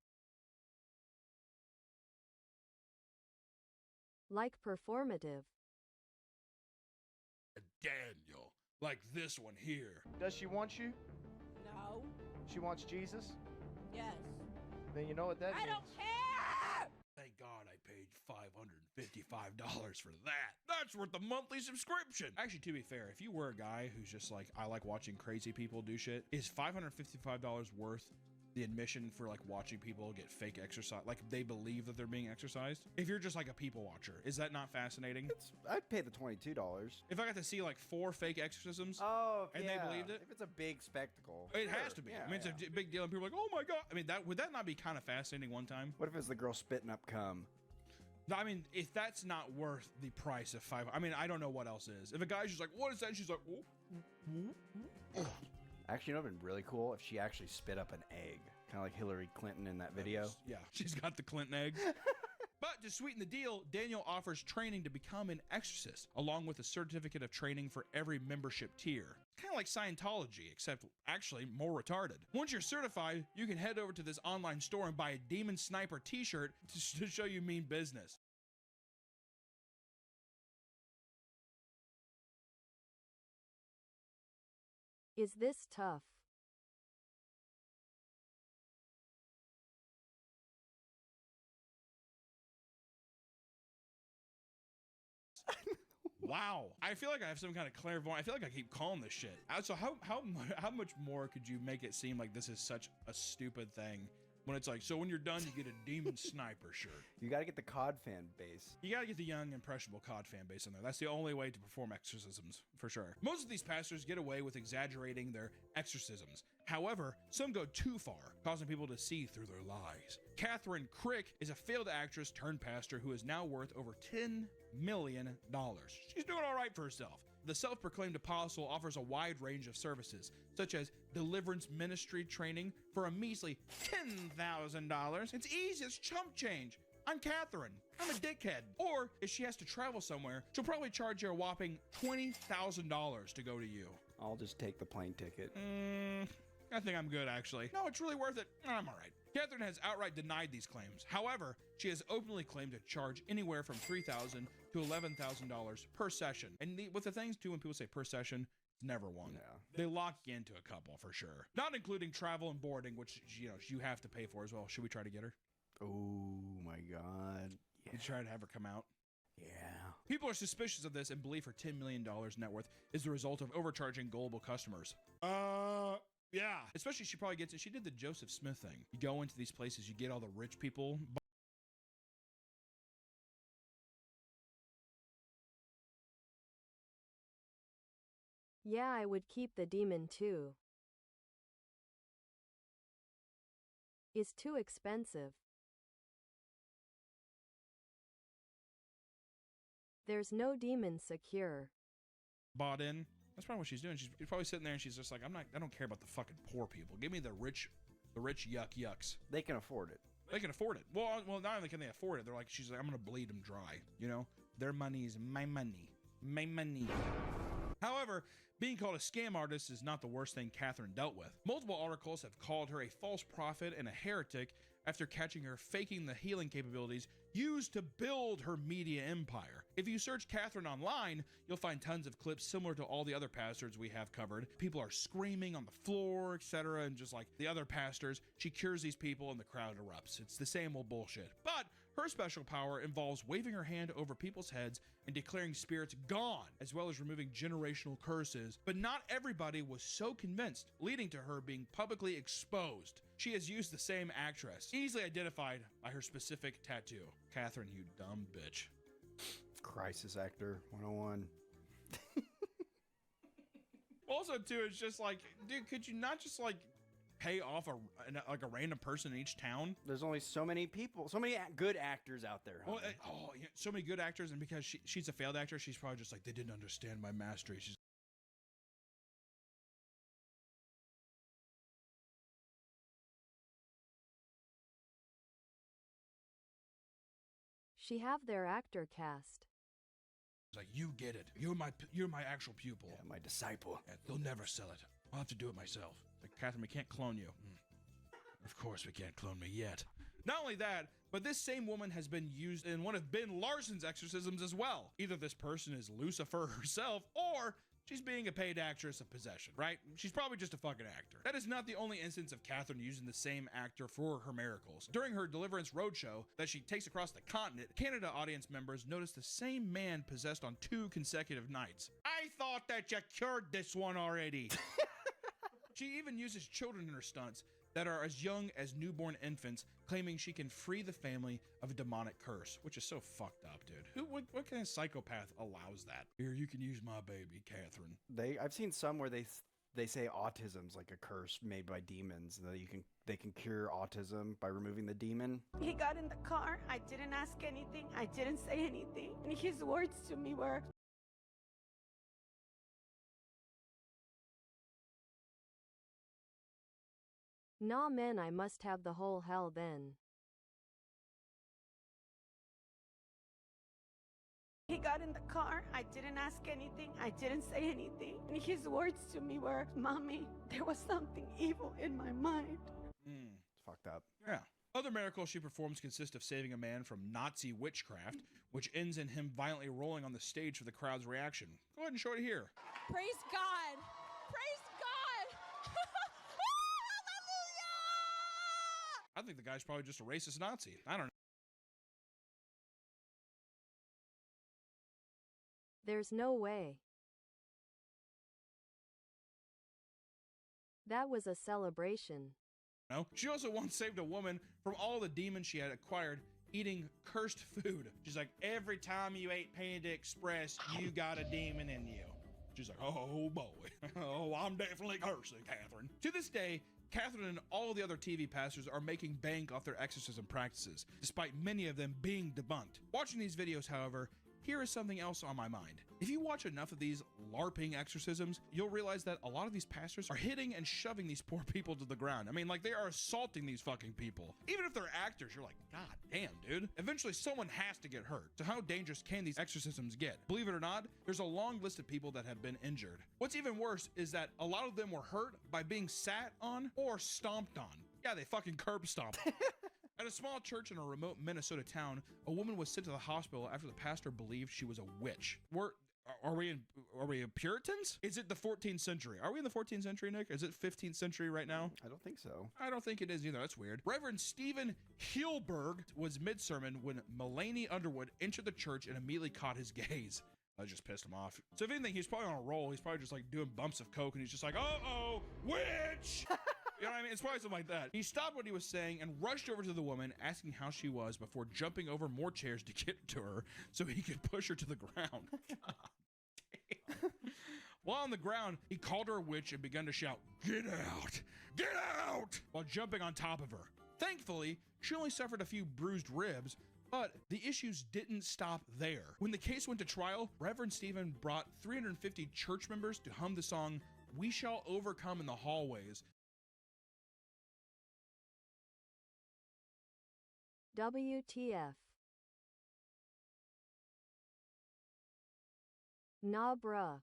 Like performative. Daniel, like this one here. Does she want you? No. She wants Jesus? Yes. Then you know what that means. I don't care! Thank God I paid $555 for that. That's worth the monthly subscription. Actually, to be fair, if you were a guy who's just like, I like watching crazy people do shit, is $555 worth the admission for like watching people get fake exercise? Like they believe that they're being exercised? If you're just like a people watcher, is that not fascinating? I'd pay the $22. If I got to see like 4 fake exorcisms, and yeah. they believed it, If it's a big spectacle. it has to be. Yeah, I mean, it's a big deal, and people are like, oh my God. I mean, would that not be kind of fascinating one time? What if it's the girl spitting up cum? I mean, if that's not worth the price of I mean, I don't know what else is. If a guy's just like, what is that? And she's like, oh. Actually, it would have been really cool if she actually spit up an egg. Kind of like Hillary Clinton in that video. Yeah, she's got the Clinton egg. But to sweeten the deal, Daniel offers training to become an exorcist, along with a certificate of training for every membership tier. Kind of like Scientology, except actually more retarded. Once you're certified, you can head over to this online store and buy a Demon Sniper t-shirt to show you mean business. Is this tough? Wow. I feel like I have some kind of clairvoyant. I feel like I keep calling this shit. So how much more could you make it seem like this is such a stupid thing? When it's like, so when you're done, you get a demon sniper shirt. You gotta get the COD fan base. You gotta get the young, impressionable COD fan base in there. That's the only way to perform exorcisms, for sure. Most of these pastors get away with exaggerating their exorcisms. However, some go too far, causing people to see through their lies. Catherine Crick is a failed actress turned pastor who is now worth over $10 million. She's doing all right for herself. The self-proclaimed apostle offers a wide range of services, such as deliverance ministry training for a measly $10,000. It's easy as chump change. I'm Catherine. I'm a dickhead. Or if she has to travel somewhere, she'll probably charge you a whopping $20,000 to go to you. I'll just take the plane ticket. I think I'm good, actually. No, it's really worth it. I'm all right. Catherine has outright denied these claims. However, she has openly claimed to charge anywhere from $3,000 to $11,000 per session. And with the things too, when people say per session, it's never one. Yeah. They lock you into a couple for sure. Not including travel and boarding, which you have to pay for as well. Should we try to get her? Oh my God. Yeah. You try to have her come out. Yeah. People are suspicious of this and believe her $10 million net worth is the result of overcharging gullible customers. Yeah. Especially she did the Joseph Smith thing. You go into these places, you get all the rich people. Yeah, I would keep the demon too. It's too expensive. There's no demon secure. Bought in. That's probably what she's doing. She's probably sitting there and she's just like, I don't care about the fucking poor people. Give me the rich yucks. They can afford it. They can afford it. Well, not only can they afford it, she's like, I'm gonna bleed them dry. You know, their money is my money. My money. However, being called a scam artist is not the worst thing Catherine dealt with. Multiple articles have called her a false prophet and a heretic after catching her faking the healing capabilities used to build her media empire. If you search Catherine online, you'll find tons of clips similar to all the other pastors we have covered. People are screaming on the floor, etc., and just like the other pastors, she cures these people and the crowd erupts. It's the same old bullshit. But her special power involves waving her hand over people's heads and declaring spirits gone, as well as removing generational curses. But not everybody was so convinced, leading to her being publicly exposed. She has used the same actress, easily identified by her specific tattoo. Catherine, you dumb bitch. Crisis actor 101. Also, too, it's just like, dude, could you not just like pay off a random person in each town? There's only so many people, so many good actors out there. Well, yeah, so many good actors, and because she's a failed actor, she's probably just like, they didn't understand my mastery. She have their actor cast. It's like, you get it. You're my actual pupil. Yeah, my disciple. Yeah, they'll never sell it. I'll have to do it myself. Like, Catherine, we can't clone you. Of course we can't clone me yet. Not only that, but this same woman has been used in one of Ben Larson's exorcisms as well. Either this person is Lucifer herself, or she's being a paid actress of possession, right? She's probably just a fucking actor. That is not the only instance of Catherine using the same actor for her miracles. During her Deliverance Roadshow that she takes across the continent, Canada audience members noticed the same man possessed on 2 consecutive nights. I thought that you cured this one already. She even uses children in her stunts that are as young as newborn infants, claiming she can free the family of a demonic curse, which is so fucked up, dude. What kind of psychopath allows that? Here, you can use my baby, Catherine. I've seen some where they say autism's like a curse made by demons, and that they can cure autism by removing the demon. He got in the car. I didn't ask anything. I didn't say anything. And his words to me were, Nah man, I must have the whole hell then. he got in the car. I didn't ask anything. I didn't say anything. And his words to me were, Mommy, there was something evil in my mind. It's fucked up. Yeah. Other miracles she performs consist of saving a man from Nazi witchcraft, which ends in him violently rolling on the stage for the crowd's reaction. Go ahead and show it here. Praise God. Praise God. Hallelujah. I think the guy's probably just a racist Nazi. I don't know. There's no way. That was a celebration. No. She also once saved a woman from all the demons she had acquired eating cursed food. She's like, every time you ate Panda Express, you got a demon in you. She's like, oh boy. Oh, I'm definitely cursing, Catherine. To this day, Catherine and all the other TV pastors are making bank off their exorcism practices, despite many of them being debunked. Watching these videos, however, here is something else on my mind. If you watch enough of these LARPing exorcisms, you'll realize that a lot of these pastors are hitting and shoving these poor people to the ground. I mean, like, they are assaulting these fucking people. Even if they're actors, you're like, God damn, dude. Eventually, someone has to get hurt. So how dangerous can these exorcisms get? Believe it or not, there's a long list of people that have been injured. What's even worse is that a lot of them were hurt by being sat on or stomped on. Yeah, they fucking curb stomped. At a small church in a remote Minnesota town, a woman was sent to the hospital after the pastor believed she was a witch. Are we Puritans? Is it the 14th century? Are we in the 14th century, Nick? Is it 15th century right now? I don't think so. I don't think it is either. That's weird. Reverend Stephen Heelberg was mid-sermon when Mulaney Underwood entered the church and immediately caught his gaze. That just pissed him off. So if anything, he's probably on a roll. He's probably just like doing bumps of coke and he's just like, uh-oh, witch! You know what I mean? It's probably something like that. He stopped what he was saying and rushed over to the woman, asking how she was before jumping over more chairs to get to her so he could push her to the ground. While on the ground, he called her a witch and began to shout, "Get out! Get out!" while jumping on top of her. Thankfully, she only suffered a few bruised ribs, but the issues didn't stop there. When the case went to trial, Reverend Stephen brought 350 church members to hum the song, "We Shall Overcome" in the hallways. WTF. Nah, bruh.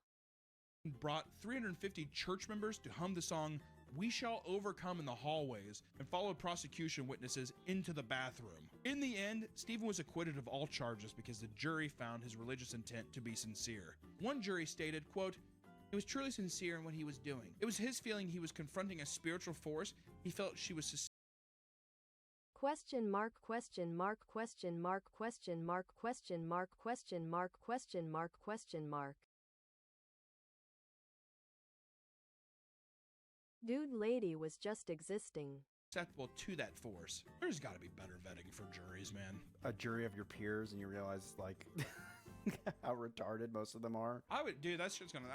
Brought 350 church members to hum the song, "We Shall Overcome" in the hallways, and followed prosecution witnesses into the bathroom. In the end, Stephen was acquitted of all charges because the jury found his religious intent to be sincere. One jury stated, quote, "He was truly sincere in what he was doing. It was his feeling he was confronting a spiritual force. He felt she was Question mark, question mark, question mark, question mark, question mark, question mark, question mark, question mark. Dude, lady was just existing. Susceptible to that force. There's got to be better vetting for juries, man. A jury of your peers, and you realize, like, how retarded most of them are. Dude, that shit's gonna,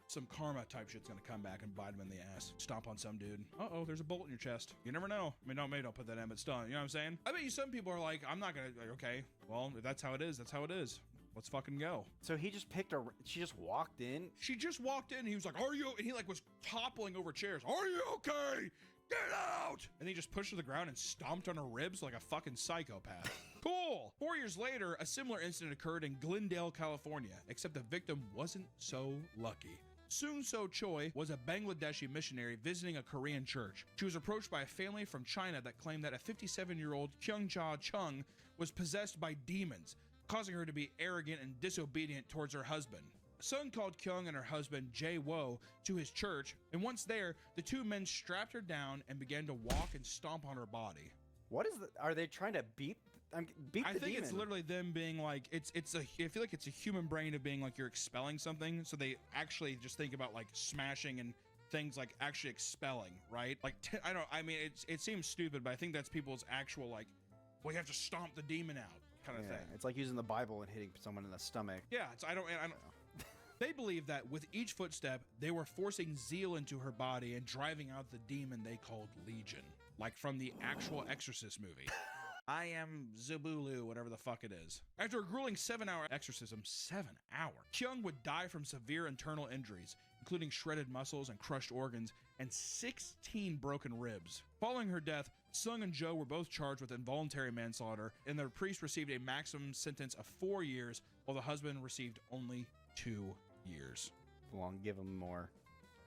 some karma type shit's gonna come back and bite him in the ass. Stomp on some dude. Uh-oh, there's a bullet in your chest. You never know. I mean, maybe don't put that in, but still, you know what I'm saying? I bet you some people are like, I'm not gonna, like, okay, well, if that's how it is, that's how it is. Let's fucking go. So he just she just walked in? She just walked in and he was like, are you, and he like was toppling over chairs. Are you okay? Get out! And he just pushed her to the ground and stomped on her ribs like a fucking psychopath. Cool! 4 years later, a similar incident occurred in Glendale, California, except the victim wasn't so lucky. Soon So Choi was a Bangladeshi missionary visiting a Korean church. She was approached by a family from China that claimed that a 57-year-old Kyung Ja Chung was possessed by demons, causing her to be arrogant and disobedient towards her husband. Sun called Kyung and her husband Jae Wo to his church, and once there, the two men strapped her down and began to walk and stomp on her body. What is are they trying to beat the demon? I think it's literally them being like, I feel like it's a human brain of being like you're expelling something, so they actually just think about like smashing and things like actually expelling, right? Like, it seems stupid, but I think that's people's actual like, well, you have to stomp the demon out kind of thing. It's like using the Bible and hitting someone in the stomach. Yeah, I don't They believe that with each footstep, they were forcing zeal into her body and driving out the demon they called Legion, like from the actual Exorcist movie. I am Zubulu, whatever the fuck it is. After a grueling 7-hour exorcism, 7 hours, Kyung would die from severe internal injuries, including shredded muscles and crushed organs, and 16 broken ribs. Following her death, Sung and Joe were both charged with involuntary manslaughter, and the priest received a maximum sentence of 4 years, while the husband received only 2 years. Come on, give him more.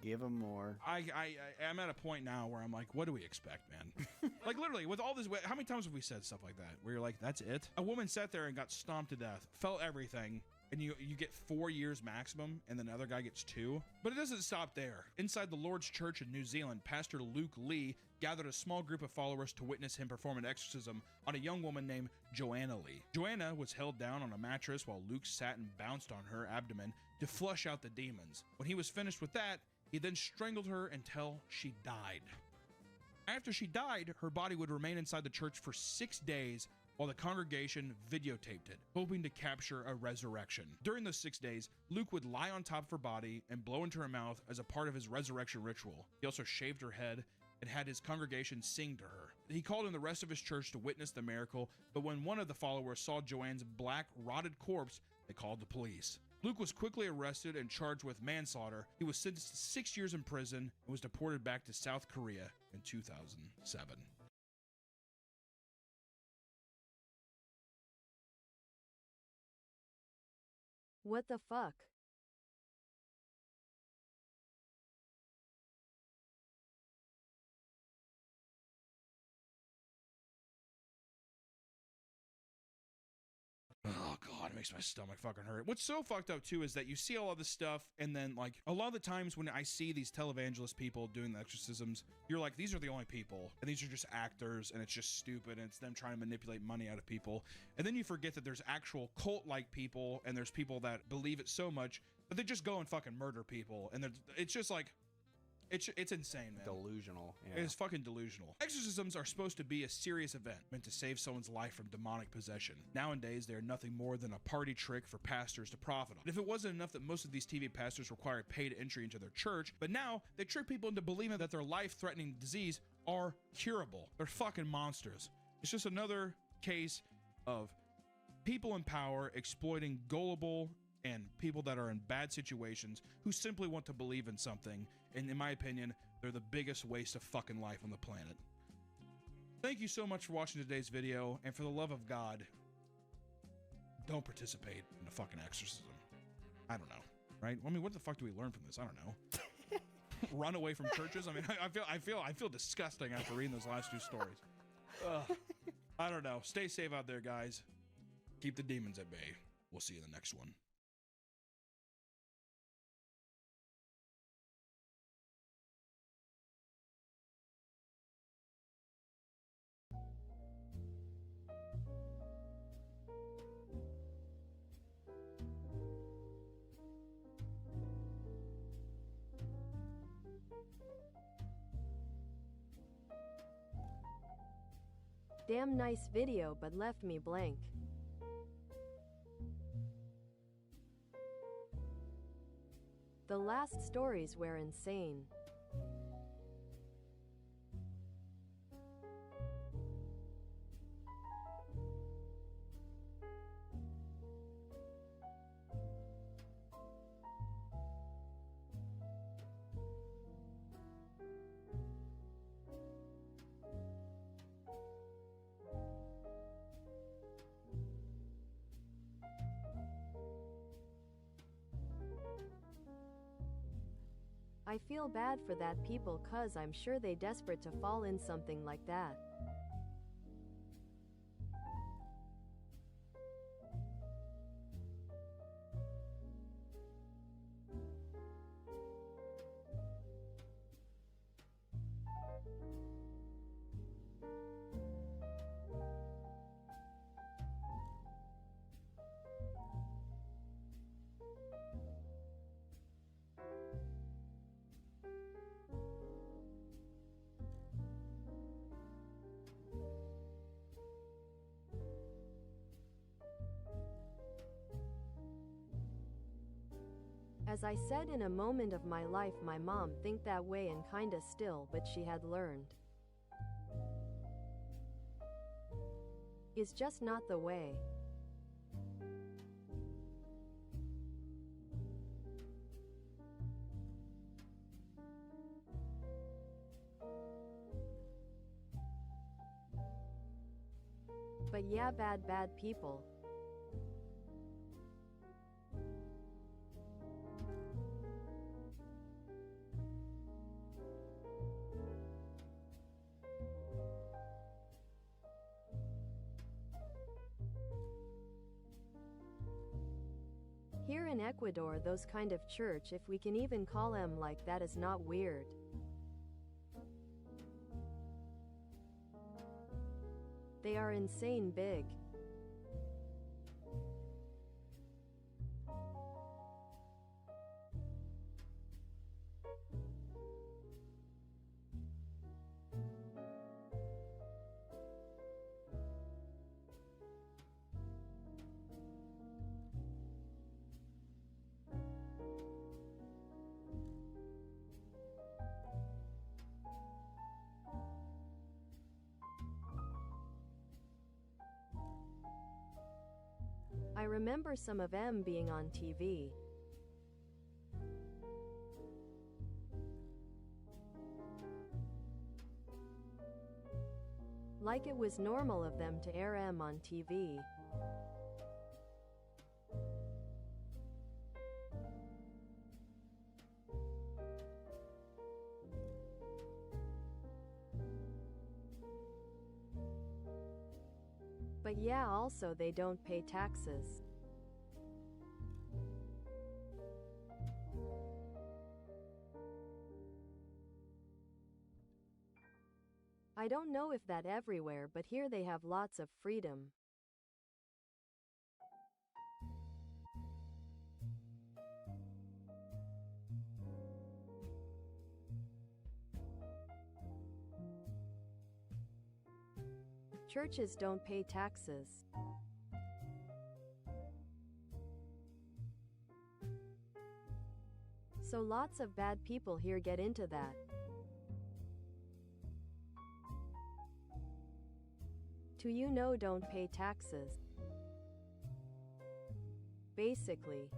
Give him more. I'm at a point now where I'm like, what do we expect, man? Like, literally, with all this, how many times have we said stuff like that? Where you're like, that's it? A woman sat there and got stomped to death, felt everything, and you get 4 years maximum, and then the other guy gets 2. But it doesn't stop there. Inside the Lord's Church in New Zealand, Pastor Luke Lee gathered a small group of followers to witness him perform an exorcism on a young woman named Joanna Lee. Joanna was held down on a mattress while Luke sat and bounced on her abdomen to flush out the demons. When he was finished with that, he then strangled her until she died. After she died, her body would remain inside the church for 6 days while the congregation videotaped it, hoping to capture a resurrection. During those 6 days, Luke would lie on top of her body and blow into her mouth as a part of his resurrection ritual. He also shaved her head and had his congregation sing to her. He called in the rest of his church to witness the miracle, but when one of the followers saw Joanne's black, rotted corpse, they called the police. Luke was quickly arrested and charged with manslaughter. He was sentenced to 6 years in prison and was deported back to South Korea in 2007. What the fuck? Oh god, it makes my stomach fucking hurt. What's so fucked up too is that you see all of this stuff, and then like a lot of the times when I see these televangelist people doing the exorcisms, you're like, these are the only people, and these are just actors, and it's just stupid, and it's them trying to manipulate money out of people. And then you forget that there's actual cult-like people, and there's people that believe it so much that they just go and fucking murder people, and it's just like, it's insane, man. Delusional. Yeah. It is fucking delusional. Exorcisms are supposed to be a serious event meant to save someone's life from demonic possession. Nowadays, they are nothing more than a party trick for pastors to profit on. And if it wasn't enough that most of these TV pastors require paid entry into their church, but now they trick people into believing that their life-threatening disease are curable. They're fucking monsters. It's just another case of people in power exploiting gullible and people that are in bad situations who simply want to believe in something, and in my opinion, they're the biggest waste of fucking life on the planet. Thank you so much for watching today's video, and for the love of God, don't participate in a fucking exorcism. I don't know, right? I mean, what the fuck do we learn from this? I don't know. Run away from churches? I mean, I feel disgusting after reading those last 2 stories. Ugh. I don't know. Stay safe out there, guys. Keep the demons at bay. We'll see you in the next one. Damn nice video but left me blank. The last stories were insane. I feel bad for that people cause I'm sure they desperate to fall in something like that. As I said, in a moment of my life my mom think that way and kinda still, but she had learned. Is just not the way. But yeah, bad people. in Ecuador, those kind of church, if we can even call them like that, is not weird. They are insane big. I remember some of them being on TV. Like it was normal of them to air them on TV. But yeah, also they don't pay taxes. I don't know if that everywhere, but here they have lots of freedom. Churches don't pay taxes. So lots of bad people here get into that. Don't pay taxes. Basically.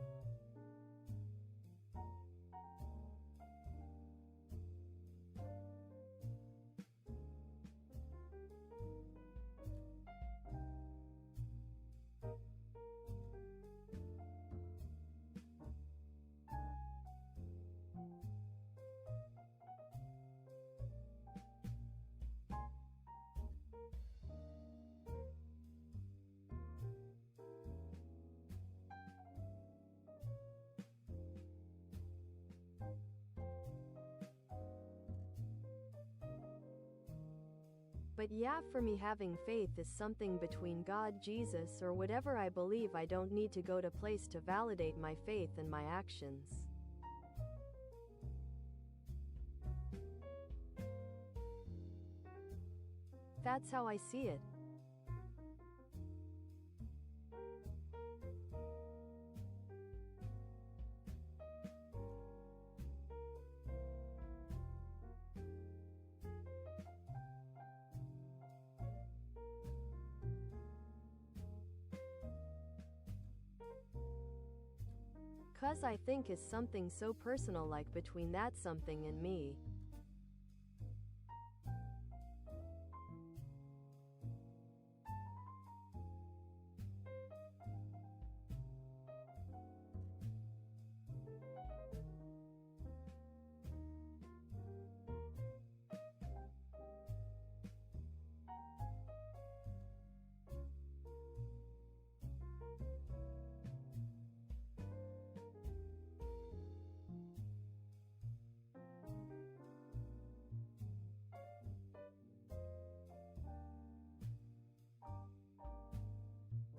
But yeah, for me, having faith is something between God, Jesus, or whatever I believe. I don't need to go to place to validate my faith and my actions. That's how I see it. Cause I think is something so personal, like between that something and me.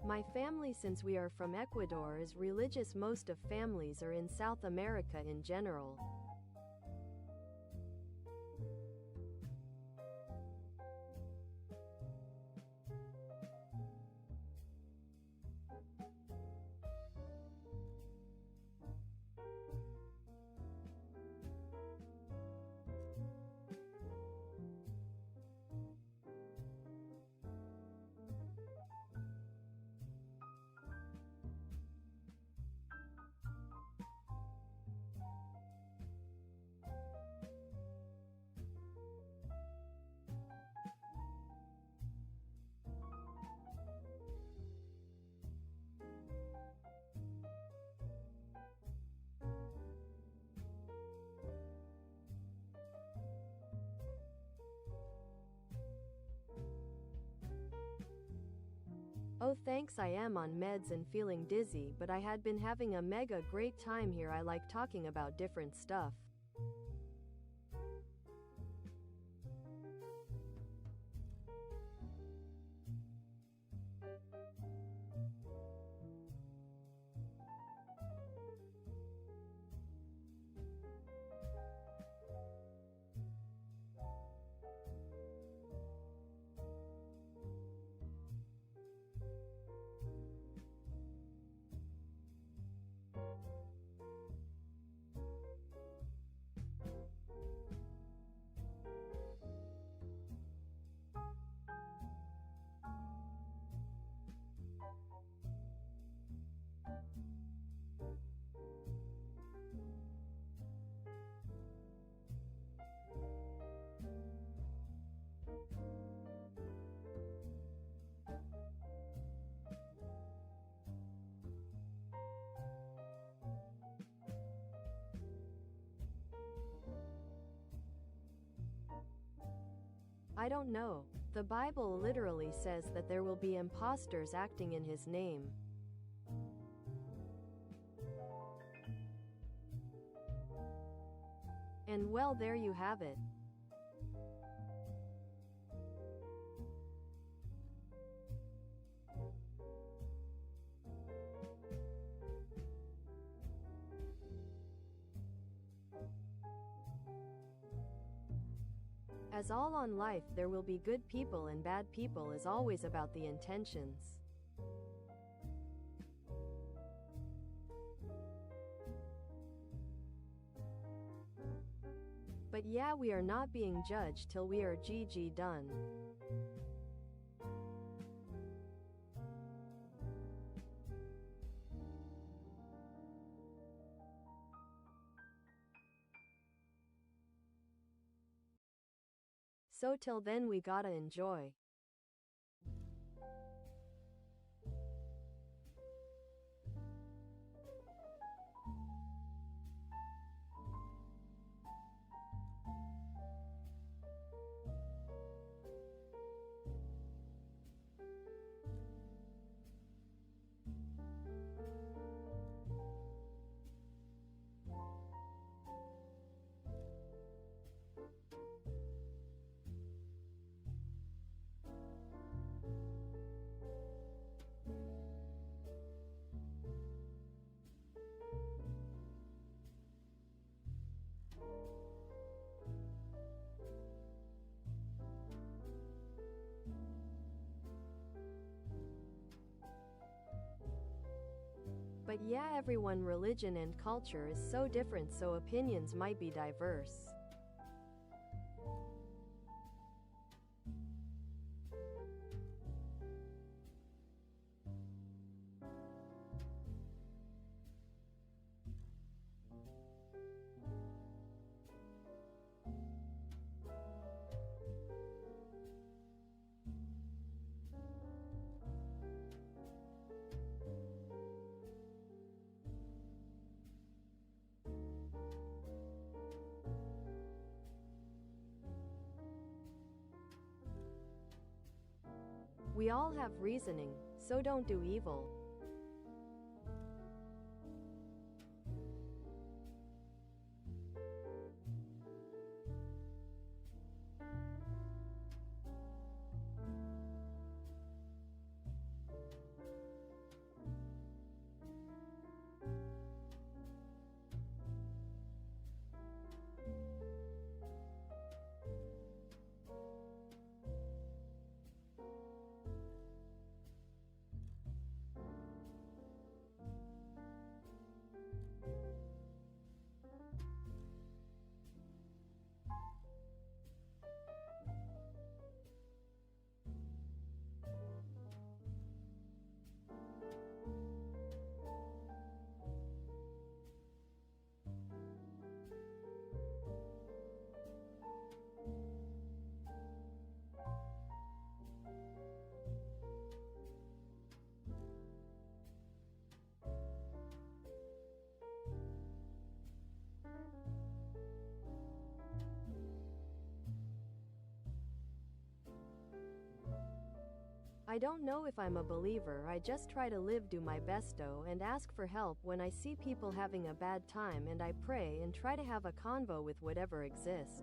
My family, since we are from Ecuador, is religious. Most of families are in South America in general. No thanks, I am on meds and feeling dizzy, but I had been having a mega great time here. I like talking about different stuff. I don't know. The Bible literally says that there will be imposters acting in his name. And well, there you have it. As all on life, there will be good people and bad people, is always about the intentions. But yeah, we are not being judged till we are GG done. So till then we gotta enjoy. But yeah, everyone religion and culture is so different, so opinions might be diverse. We all have reasoning, so don't do evil. I don't know if I'm a believer, I just try to live do my besto and ask for help when I see people having a bad time, and I pray and try to have a convo with whatever exists.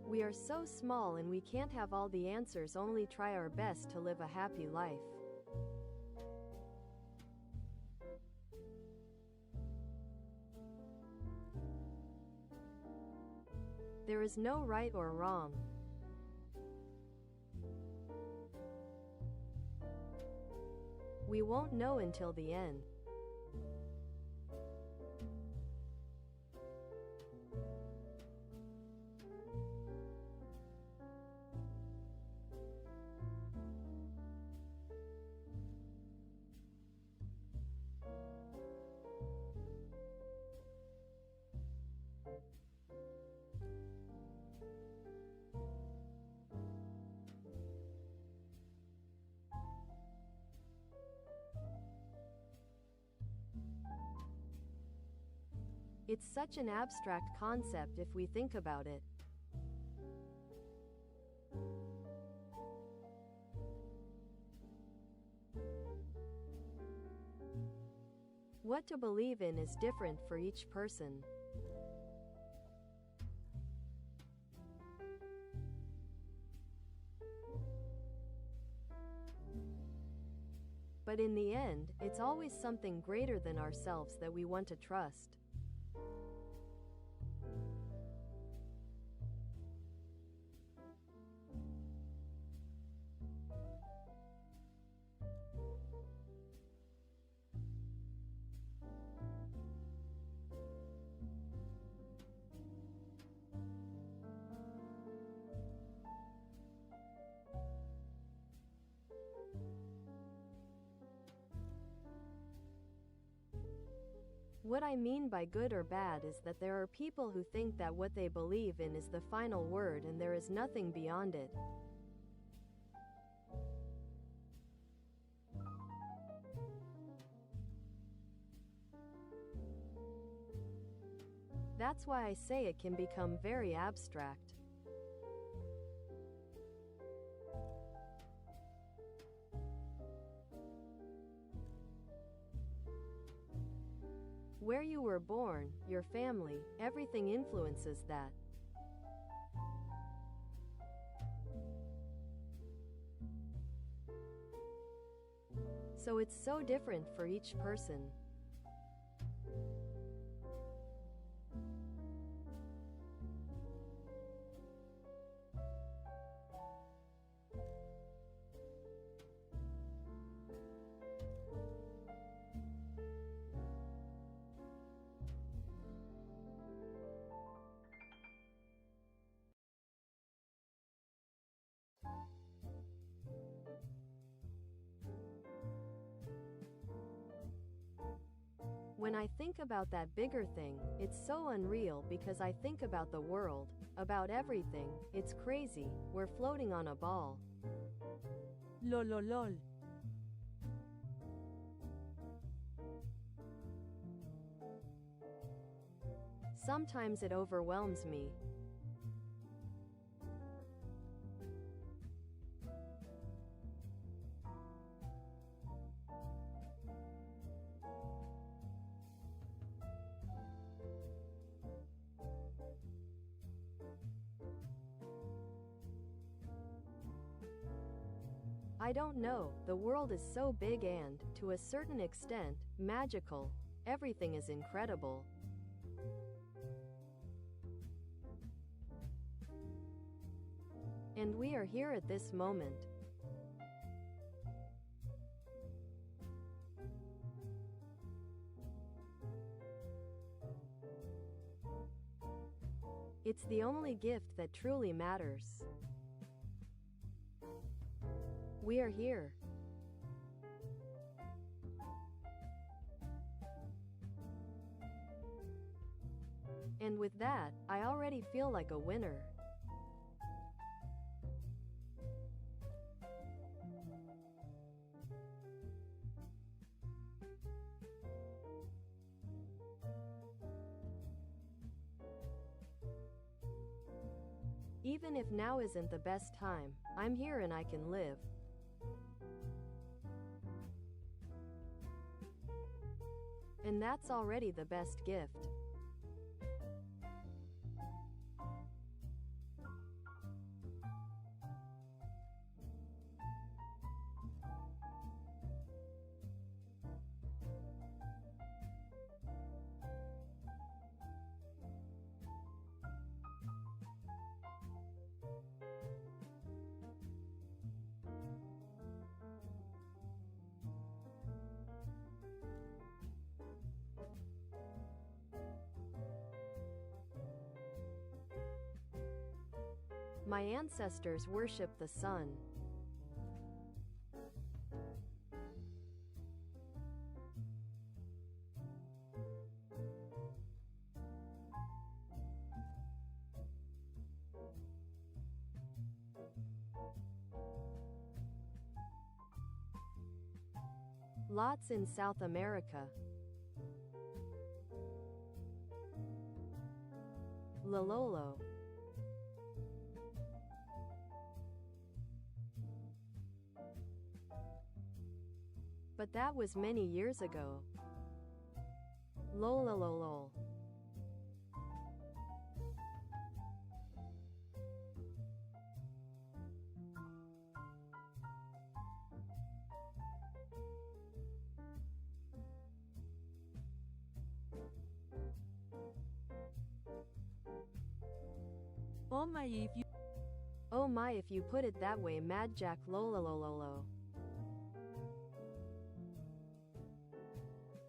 We are so small and we can't have all the answers, only try our best to live a happy life. There is no right or wrong. We won't know until the end. It's such an abstract concept if we think about it. What to believe in is different for each person. But in the end, it's always something greater than ourselves that we want to trust. What I mean by good or bad is that there are people who think that what they believe in is the final word and there is nothing beyond it. That's why I say it can become very abstract. Where you were born, your family, everything influences that. So it's so different for each person. When I think about that bigger thing, it's so unreal because I think about the world, about everything, it's crazy, we're floating on a ball. Lololol. Sometimes it overwhelms me. I don't know, the world is so big and, to a certain extent, magical. Everything is incredible. And we are here at this moment. It's the only gift that truly matters. We are here. And with that, I already feel like a winner. Even if now isn't the best time, I'm here and I can live. And that's already the best gift. My ancestors worship the sun. Lots in South America. Lololo. But that was many years ago. Lolololol. Oh my, if you Oh my, if you put it that way, Mad Jack lololololo.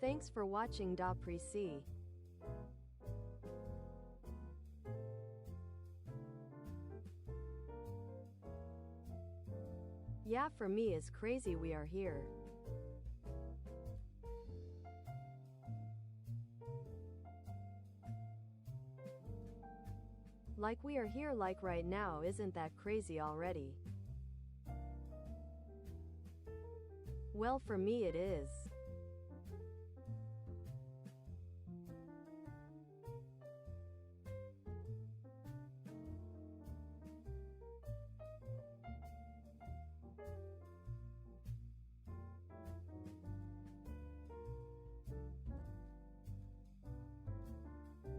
Thanks for watching Prisci. Yeah, for me is crazy we are here. Like we are here like right now, isn't that crazy already? Well, for me it is.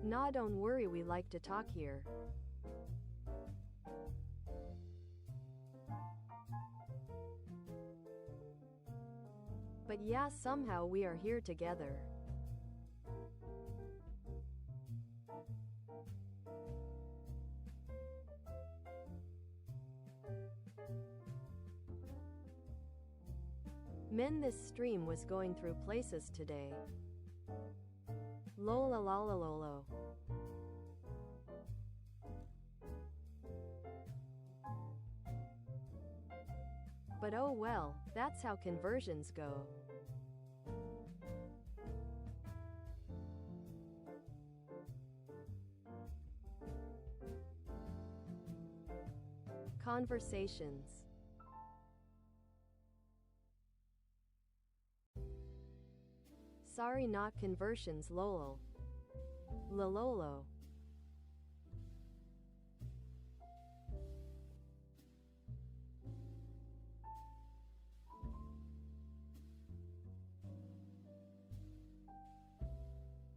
Nah, don't worry, we like to talk here. But yeah, somehow we are here together. Men, this stream was going through places today. Lola lala lolo. But oh well, that's how conversions go. Conversations. Sorry, not conversions, lol. Lololo.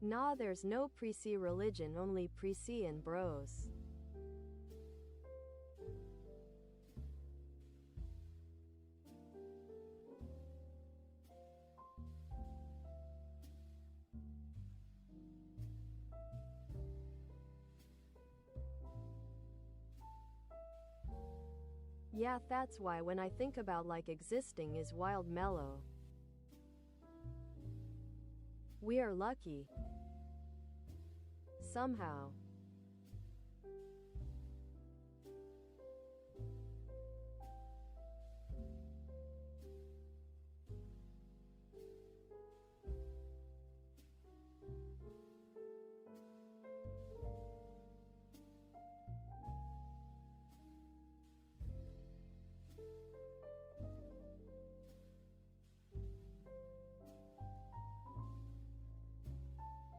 Nah, there's no Prisci religion, only Prisci and bros. Yeah, that's why when I think about like existing is wild mellow. We are lucky. Somehow.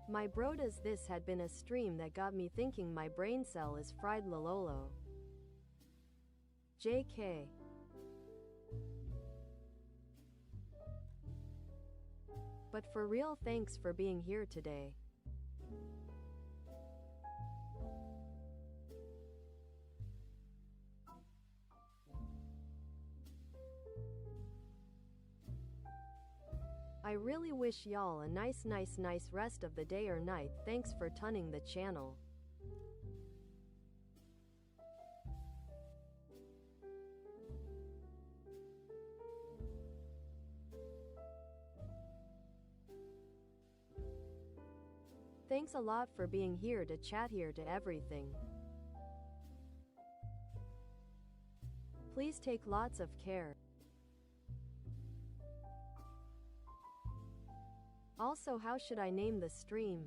My brodas, this had been a stream that got me thinking my brain cell is fried lololo. JK. But for real, thanks for being here today. I really wish y'all a nice rest of the day or night. Thanks for tuning the channel. Thanks a lot for being here to chat here to everything. Please take lots of care. Also, how should I name the stream?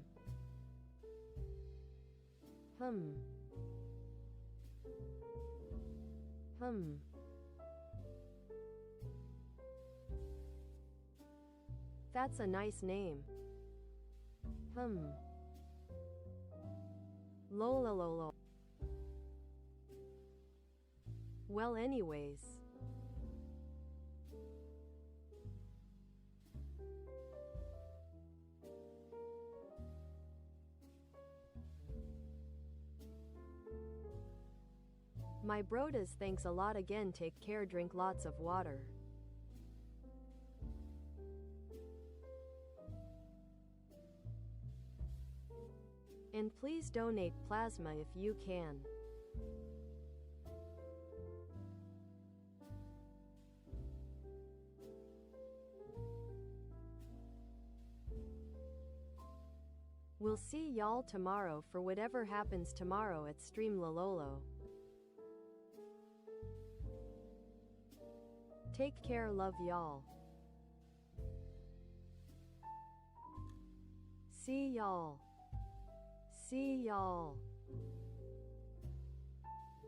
That's a nice name. Lolololo. Well, anyways. My brodas, thanks a lot again. Take care, drink lots of water. And please donate plasma if you can. We'll see y'all tomorrow for whatever happens tomorrow at Stream Lololo. Take care, love y'all. See y'all. See y'all.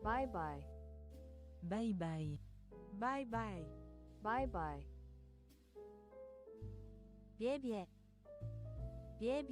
Bye bye. Bye bye. Bye bye. Bye bye. 别别。别别。